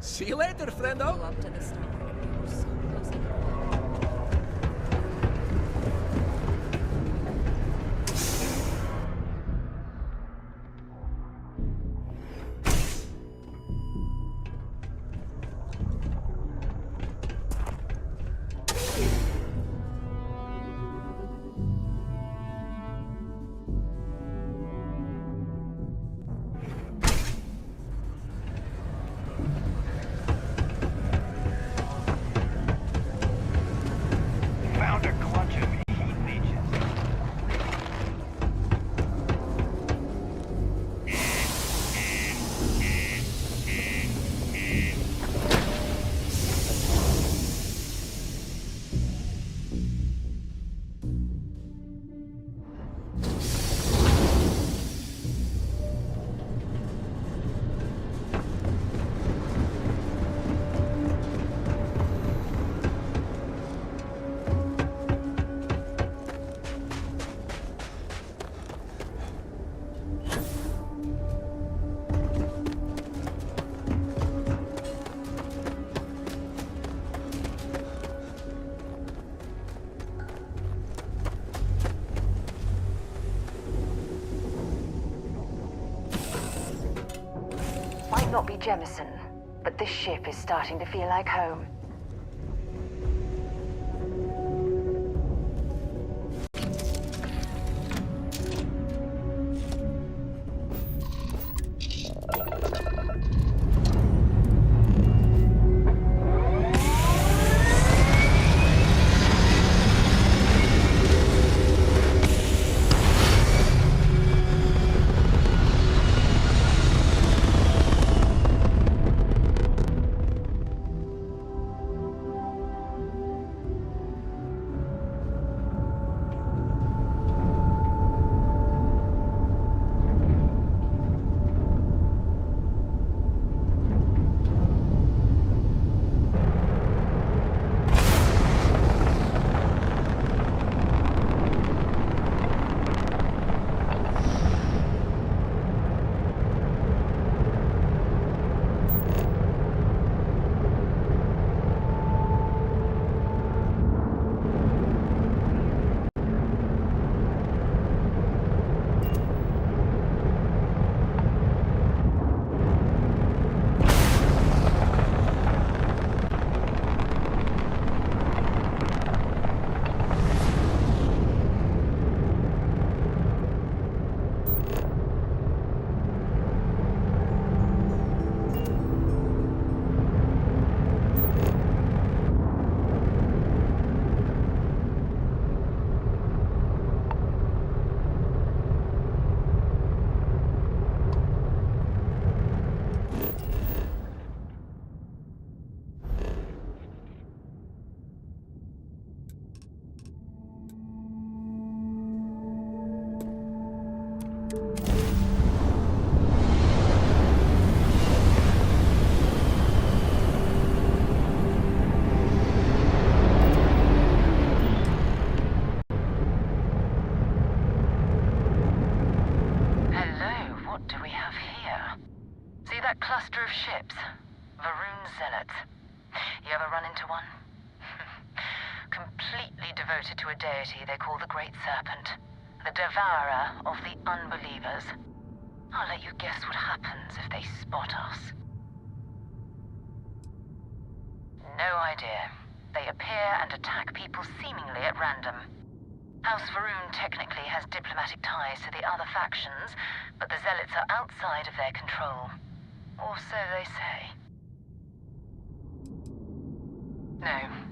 See you later, friendo. Up to the start. We were so close to Found a clutch of heat leeches. Might not be Jemison, but this ship is starting to feel like home. cluster of ships? Varun Zealots. You ever run into one? Completely devoted to a deity they call the Great Serpent. The devourer of the unbelievers. I'll let you guess what happens if they spot us. No idea. They appear and attack people seemingly at random. House Varun technically has diplomatic ties to the other factions, but the Zealots are outside of their control. Or so they say.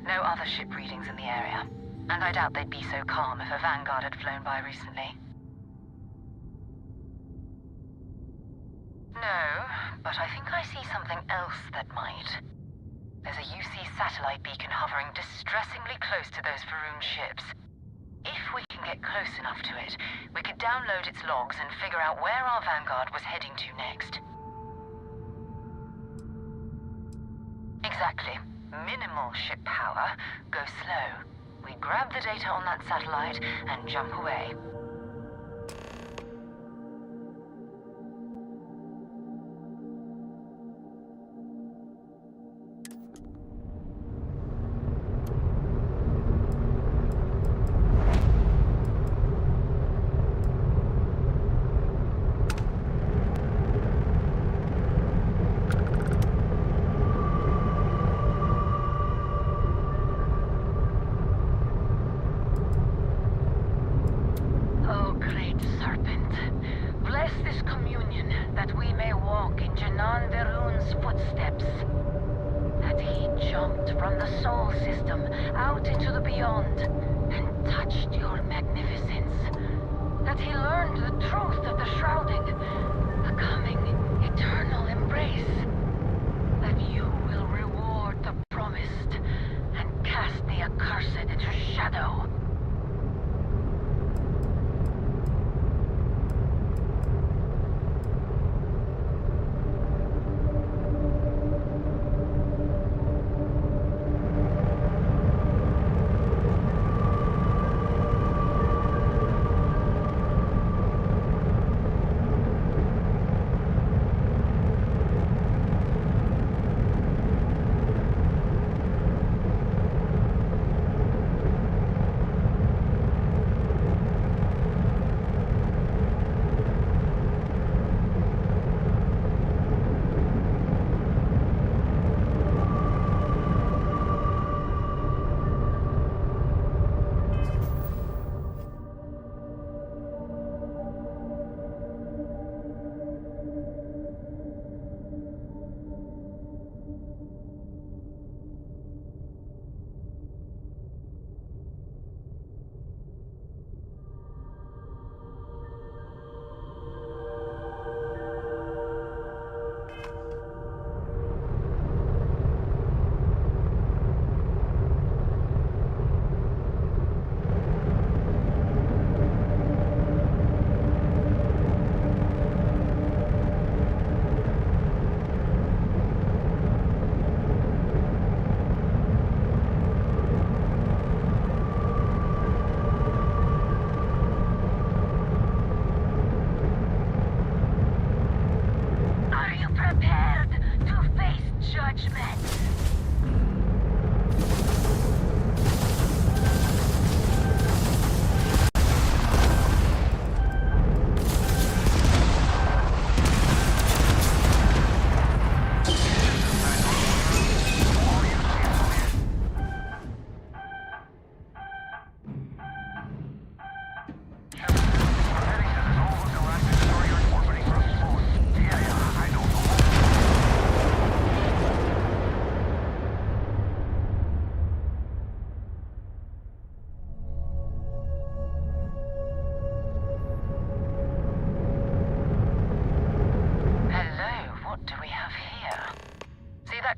No other ship readings in the area. And I doubt they'd be so calm if a Vanguard had flown by recently. No, but I think I see something else that might. There's a UC satellite beacon hovering distressingly close to those Varun ships. If we can get close enough to it, we could download its logs and figure out where our Vanguard was heading to next. Exactly. Minimal ship power, go slow. We grab the data on that satellite and jump away.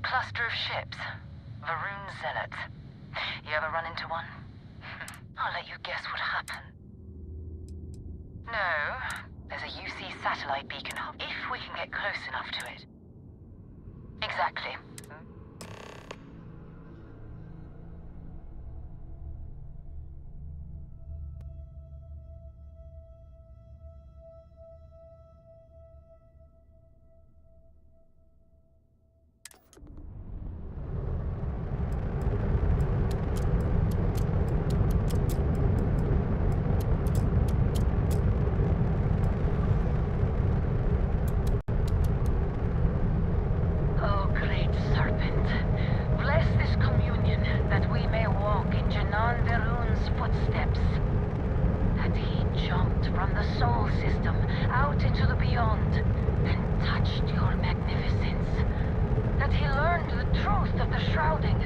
Cluster of ships. Varun Zealots. You ever run into one? I'll let you guess what happened. No, there's a UC satellite beacon hub. If we can get close enough to it. Exactly. out into the beyond and touched your magnificence. That he learned the truth of the shrouding,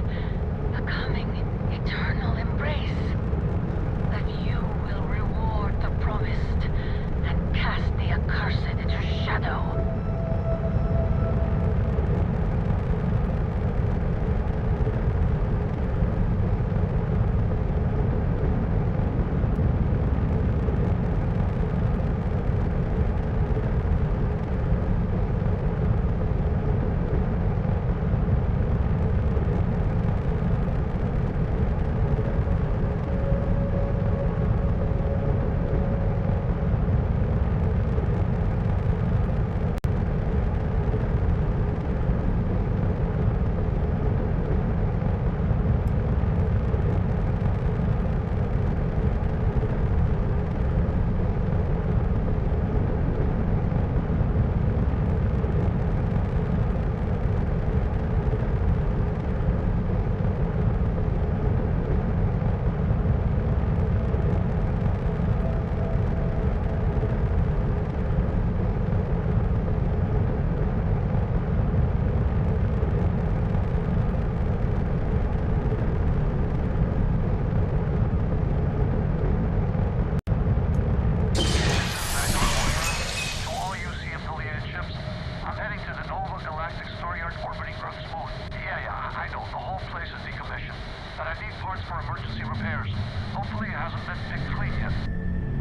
the coming eternal embrace. That you will reward the promised and cast the accursed into shadow.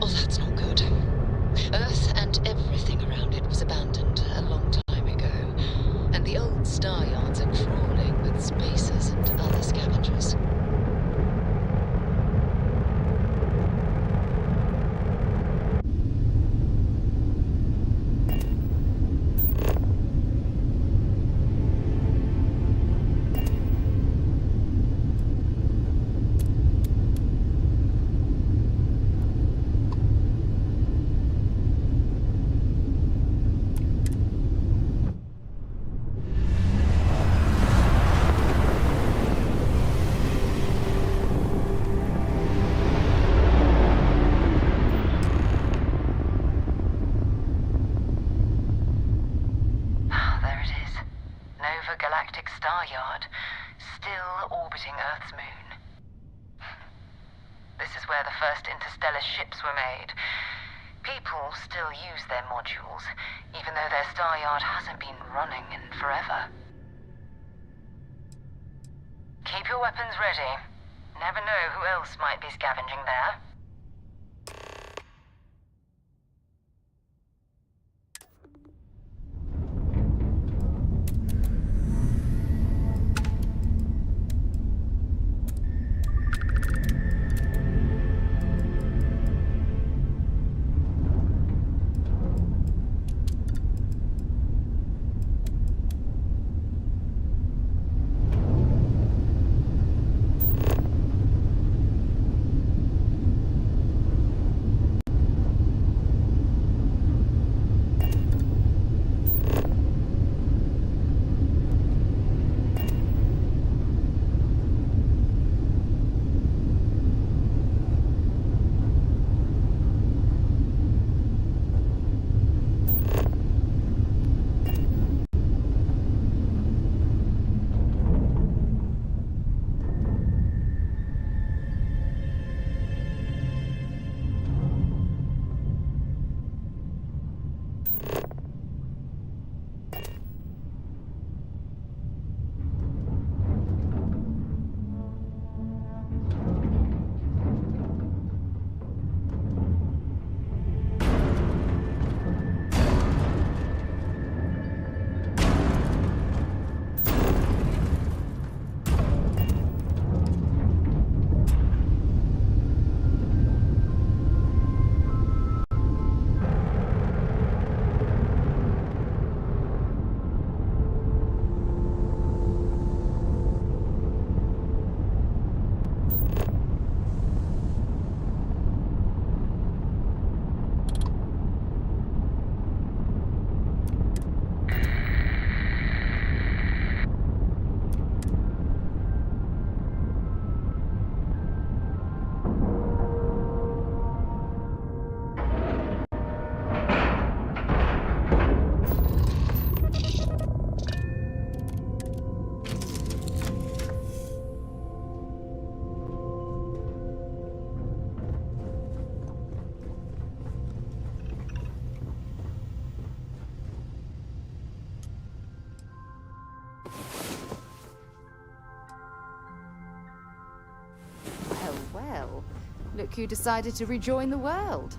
Oh, that's not good. Earth and everything around it was abandoned a long time ago, and the old star yards are crawling with spacers and other scavengers. Galactic Star Yard, still orbiting Earth's moon. This is where the first interstellar ships were made. People still use their modules, even though their star yard hasn't been running in forever. Keep your weapons ready. Never know who else might be scavenging there. Look who decided to rejoin the world.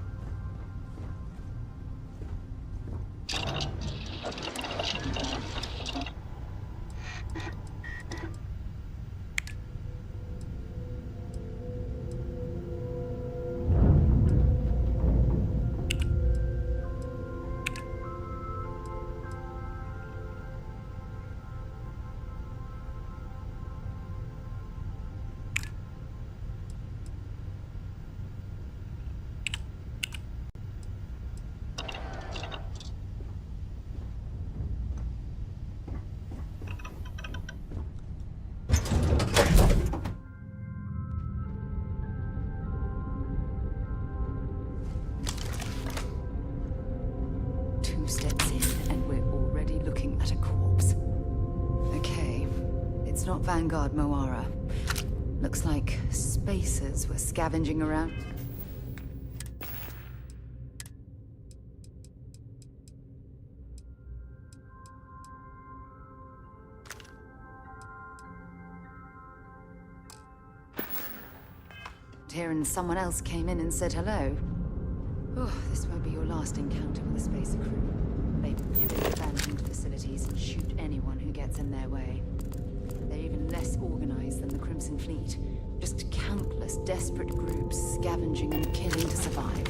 Steps in, and we're already looking at a corpse. Okay, it's not Vanguard Moara. Looks like spacers were scavenging around. Here, and someone else came in and said hello. Oh, this won't be your last encounter with a spacer crew. They pillage abandoned facilities and shoot anyone who gets in their way. They're even less organized than the Crimson Fleet. Just countless desperate groups scavenging and killing to survive.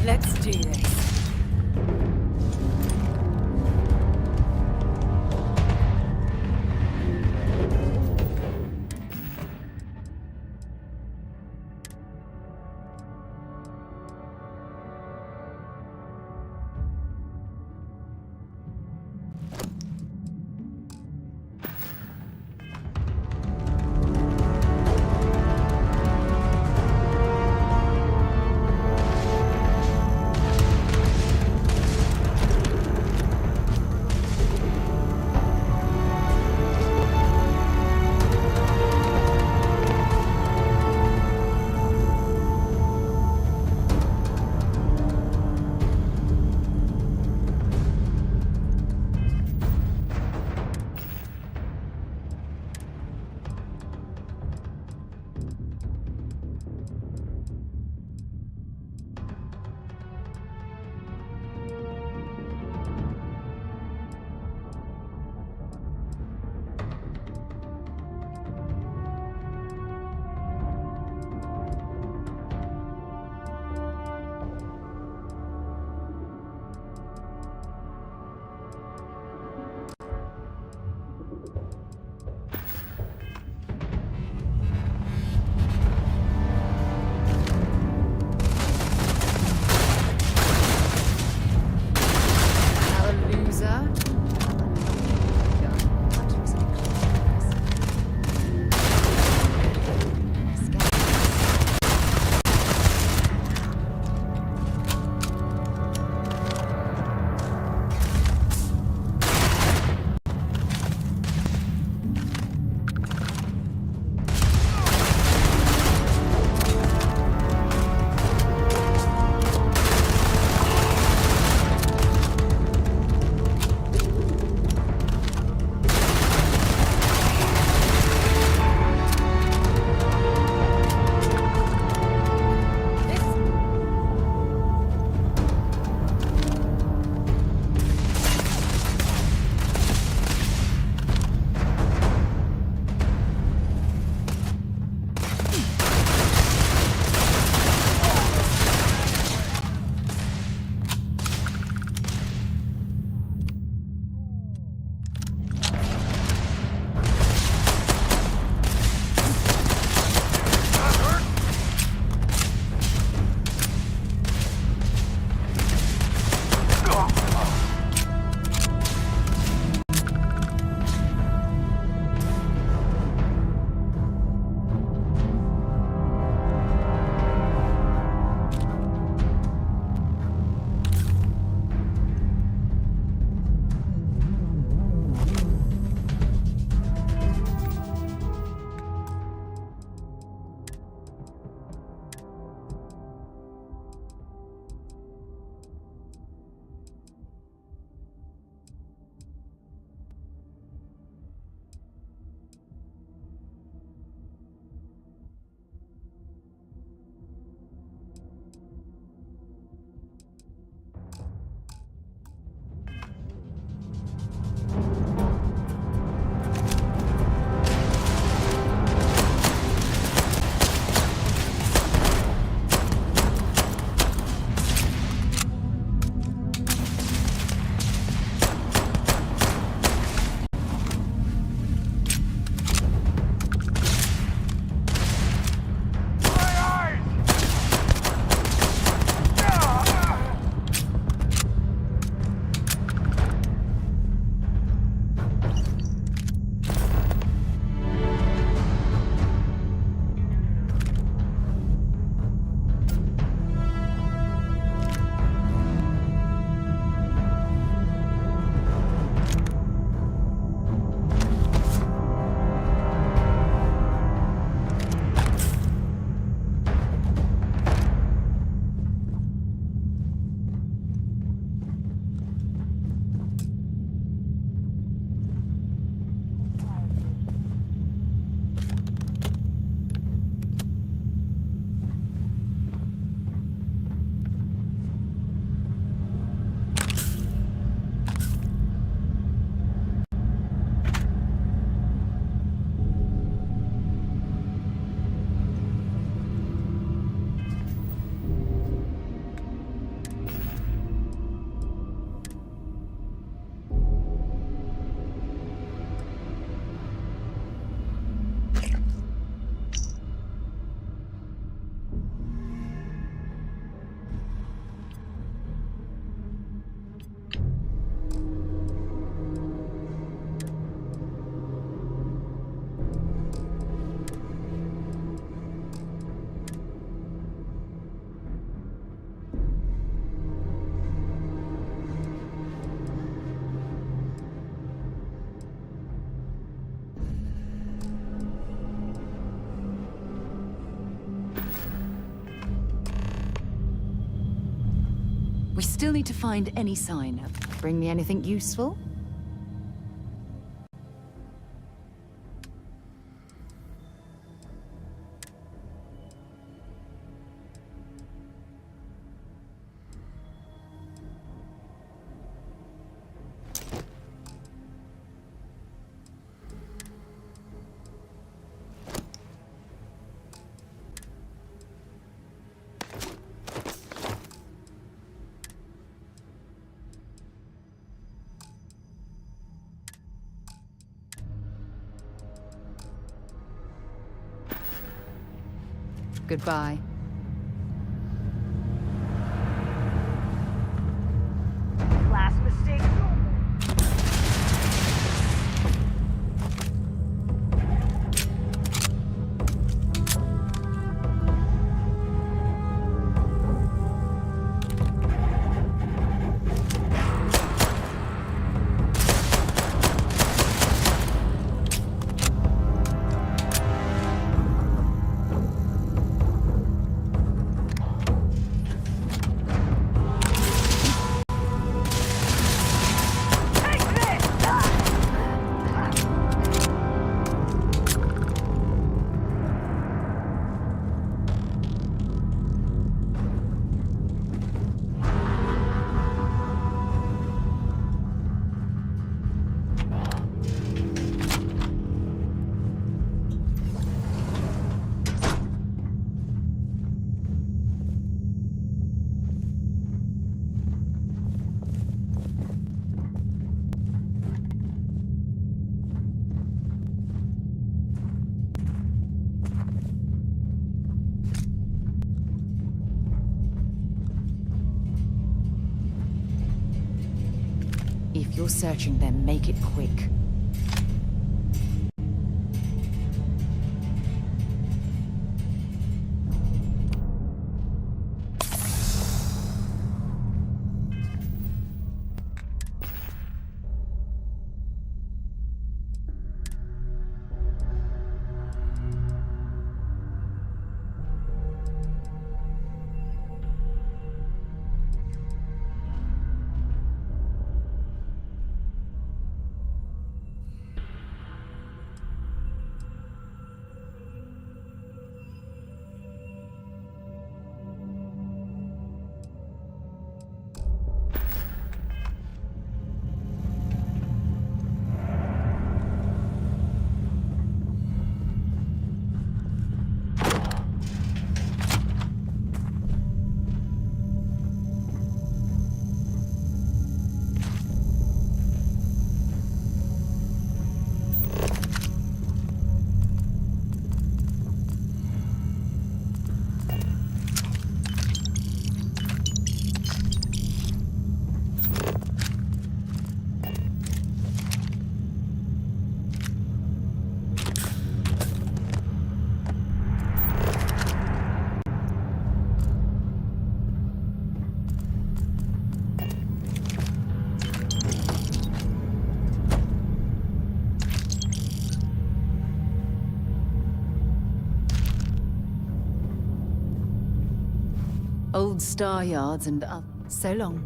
Let's do this. Still need to find any sign. Bring me anything useful? Goodbye. Last mistake. If you're searching them, make it quick. Old star yards and so long.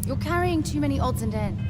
You're carrying too many odds and ends.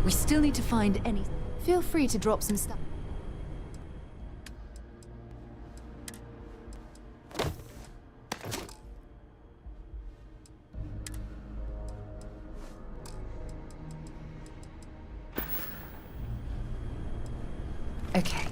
We still need to find any... Feel free to drop some stuff. Okay.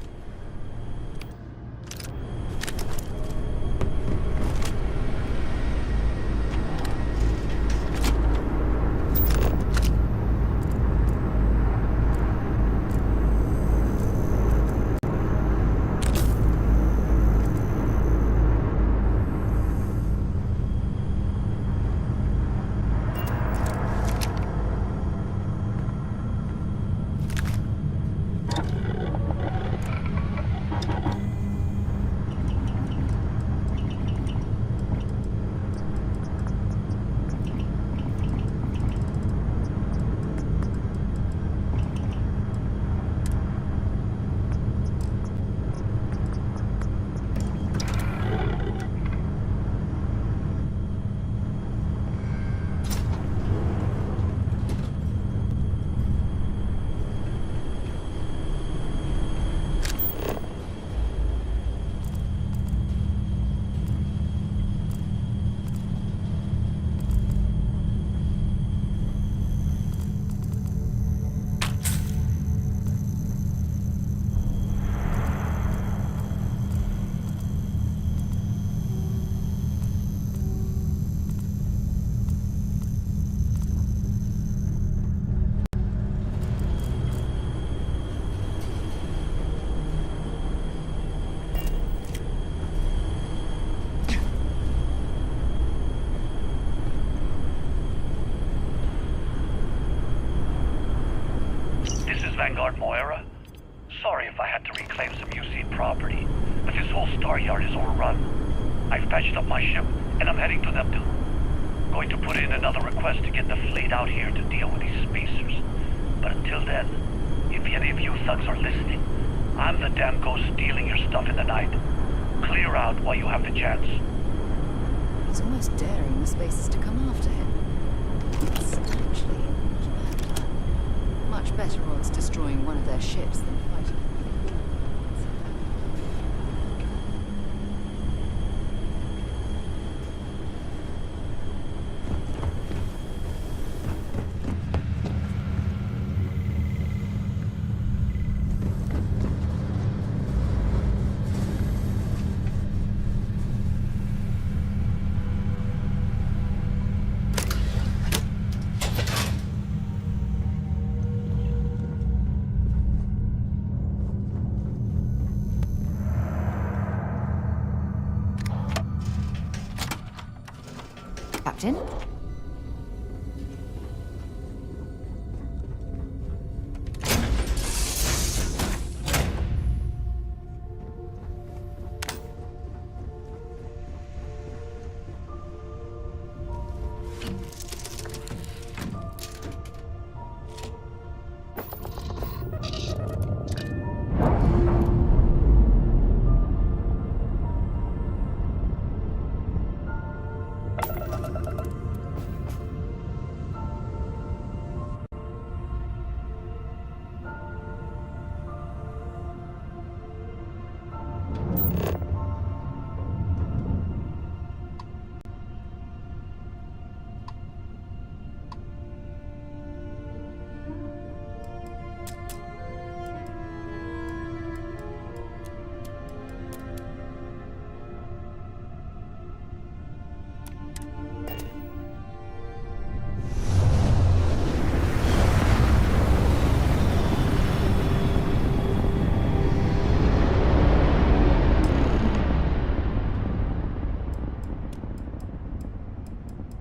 Vanguard Moira. Sorry if I had to reclaim some UC property, but this whole star yard is overrun. I've patched up my ship, and I'm heading to Neptune. Going to put in another request to get the fleet out here to deal with these spacers. But until then, if any of you thugs are listening, I'm the damn ghost stealing your stuff in the night. Clear out while you have the chance. He's almost daring the spacers to come after him. It's actually much better odds destroying one of their ships than fighting. Captain?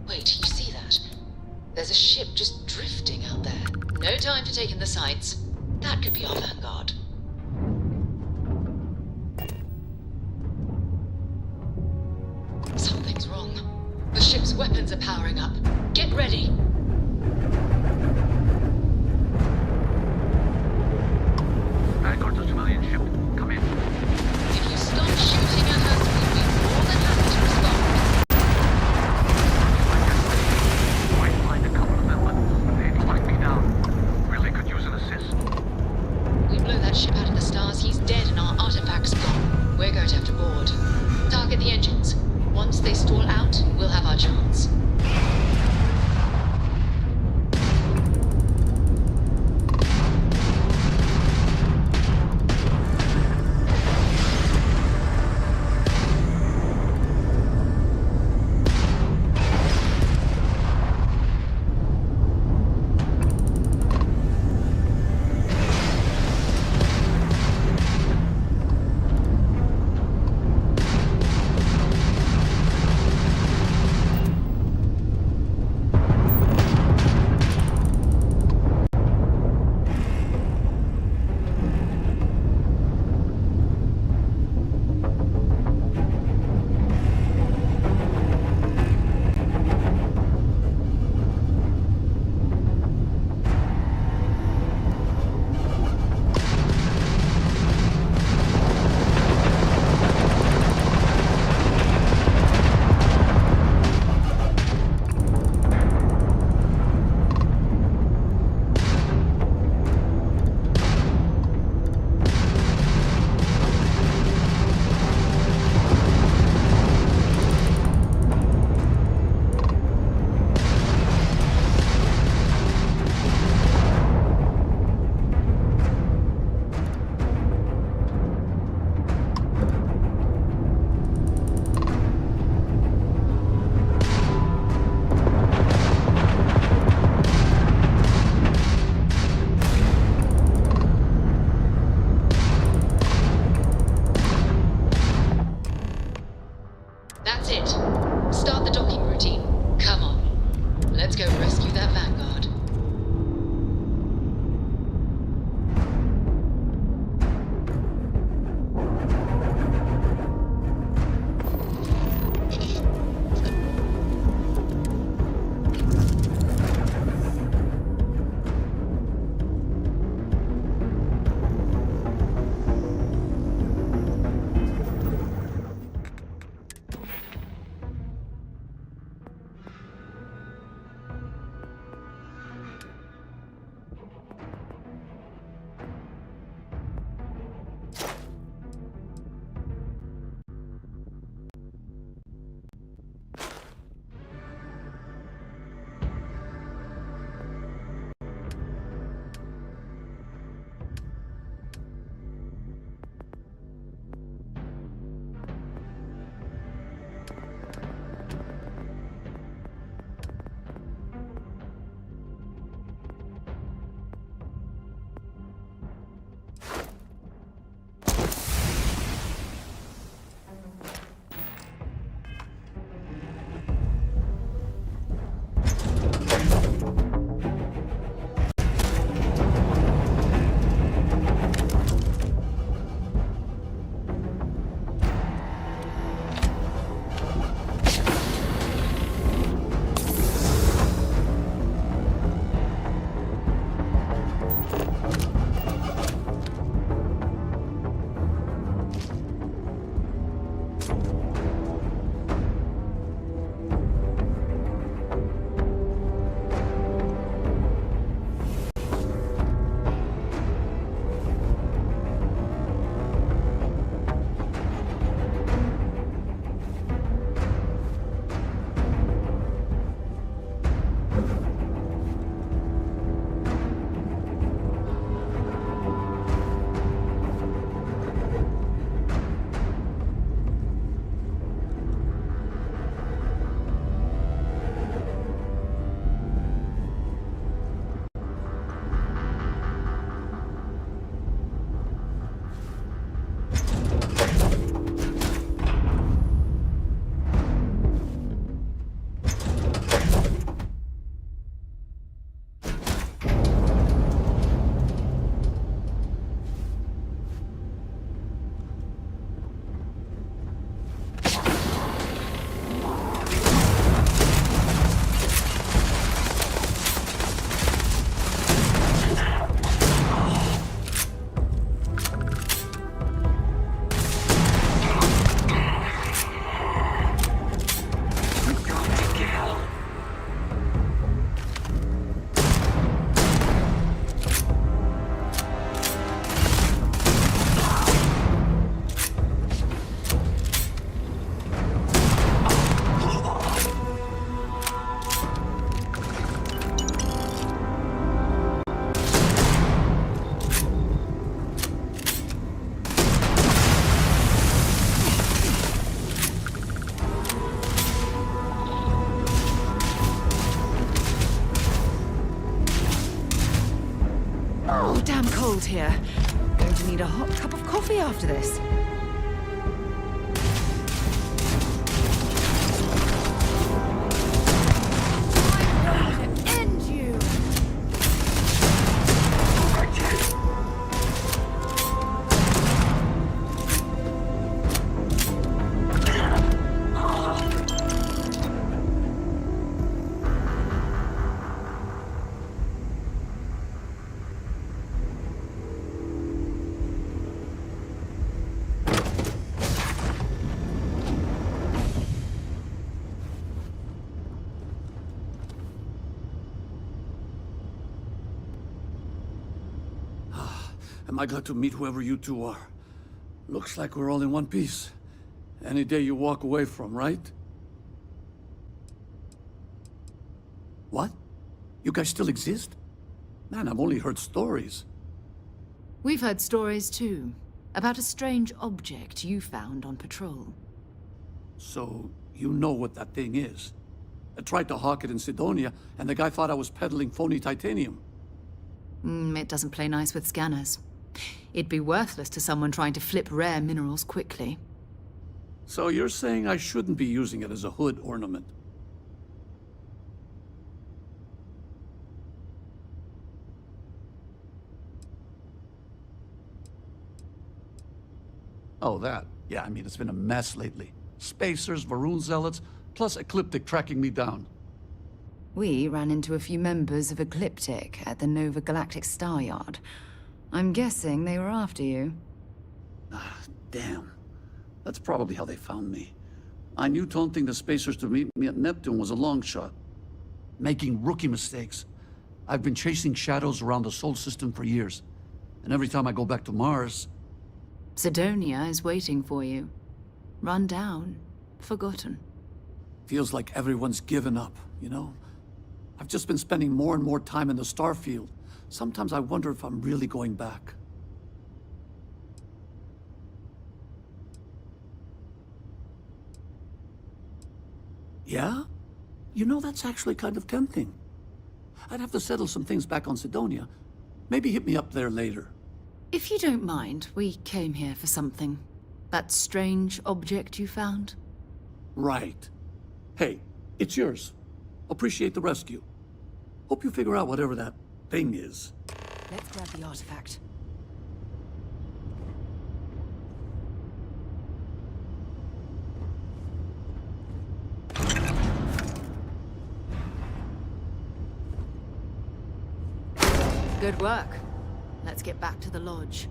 Wait, you see that? There's a ship just drifting out there. No time to take in the sights. That could be our vanguard. Something's wrong. The ship's weapons are powering up. Get ready. Vanguard's a civilian ship. Come in. If you stop shooting at us, we'll be more than happy to respond. Might find a couple of them, but they'd lock me down. Really could use an That's it. Start the docking routine. Come on. Let's go rescue that Vanguard. Damn cold here. Going to need a hot cup of coffee after this. I'm going to end you! Am I glad to meet whoever you two are. Looks like we're all in one piece. Any day you walk away from, right? What? You guys still exist? Man, I've only heard stories. We've heard stories too, about a strange object you found on patrol. So, you know what that thing is? I tried to hawk it in Sidonia, and the guy thought I was peddling phony titanium. It doesn't play nice with scanners. It'd be worthless to someone trying to flip rare minerals quickly. So you're saying I shouldn't be using it as a hood ornament? Oh, that. Yeah, I mean, it's been a mess lately. Spacers, Varun zealots, plus Ecliptic tracking me down. We ran into a few members of Ecliptic at the Nova Galactic Star Yard. I'm guessing they were after you. Ah, damn. That's probably how they found me. I knew taunting the Spacers to meet me at Neptune was a long shot. Making rookie mistakes. I've been chasing shadows around the Sol system for years. And every time I go back to Mars... Sidonia is waiting for you. Run down. Forgotten. Feels like everyone's given up, you know? I've just been spending more and more time in the Starfield. Sometimes I wonder if I'm really going back. Yeah? You know, that's actually kind of tempting. I'd have to settle some things back on Sidonia. Maybe hit me up there later. If you don't mind, we came here for something. That strange object you found? Right. Hey, it's yours. Appreciate the rescue. Hope you figure out whatever that thing is. Let's grab the artifact. Good work. Let's get back to the lodge.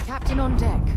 Captain on deck.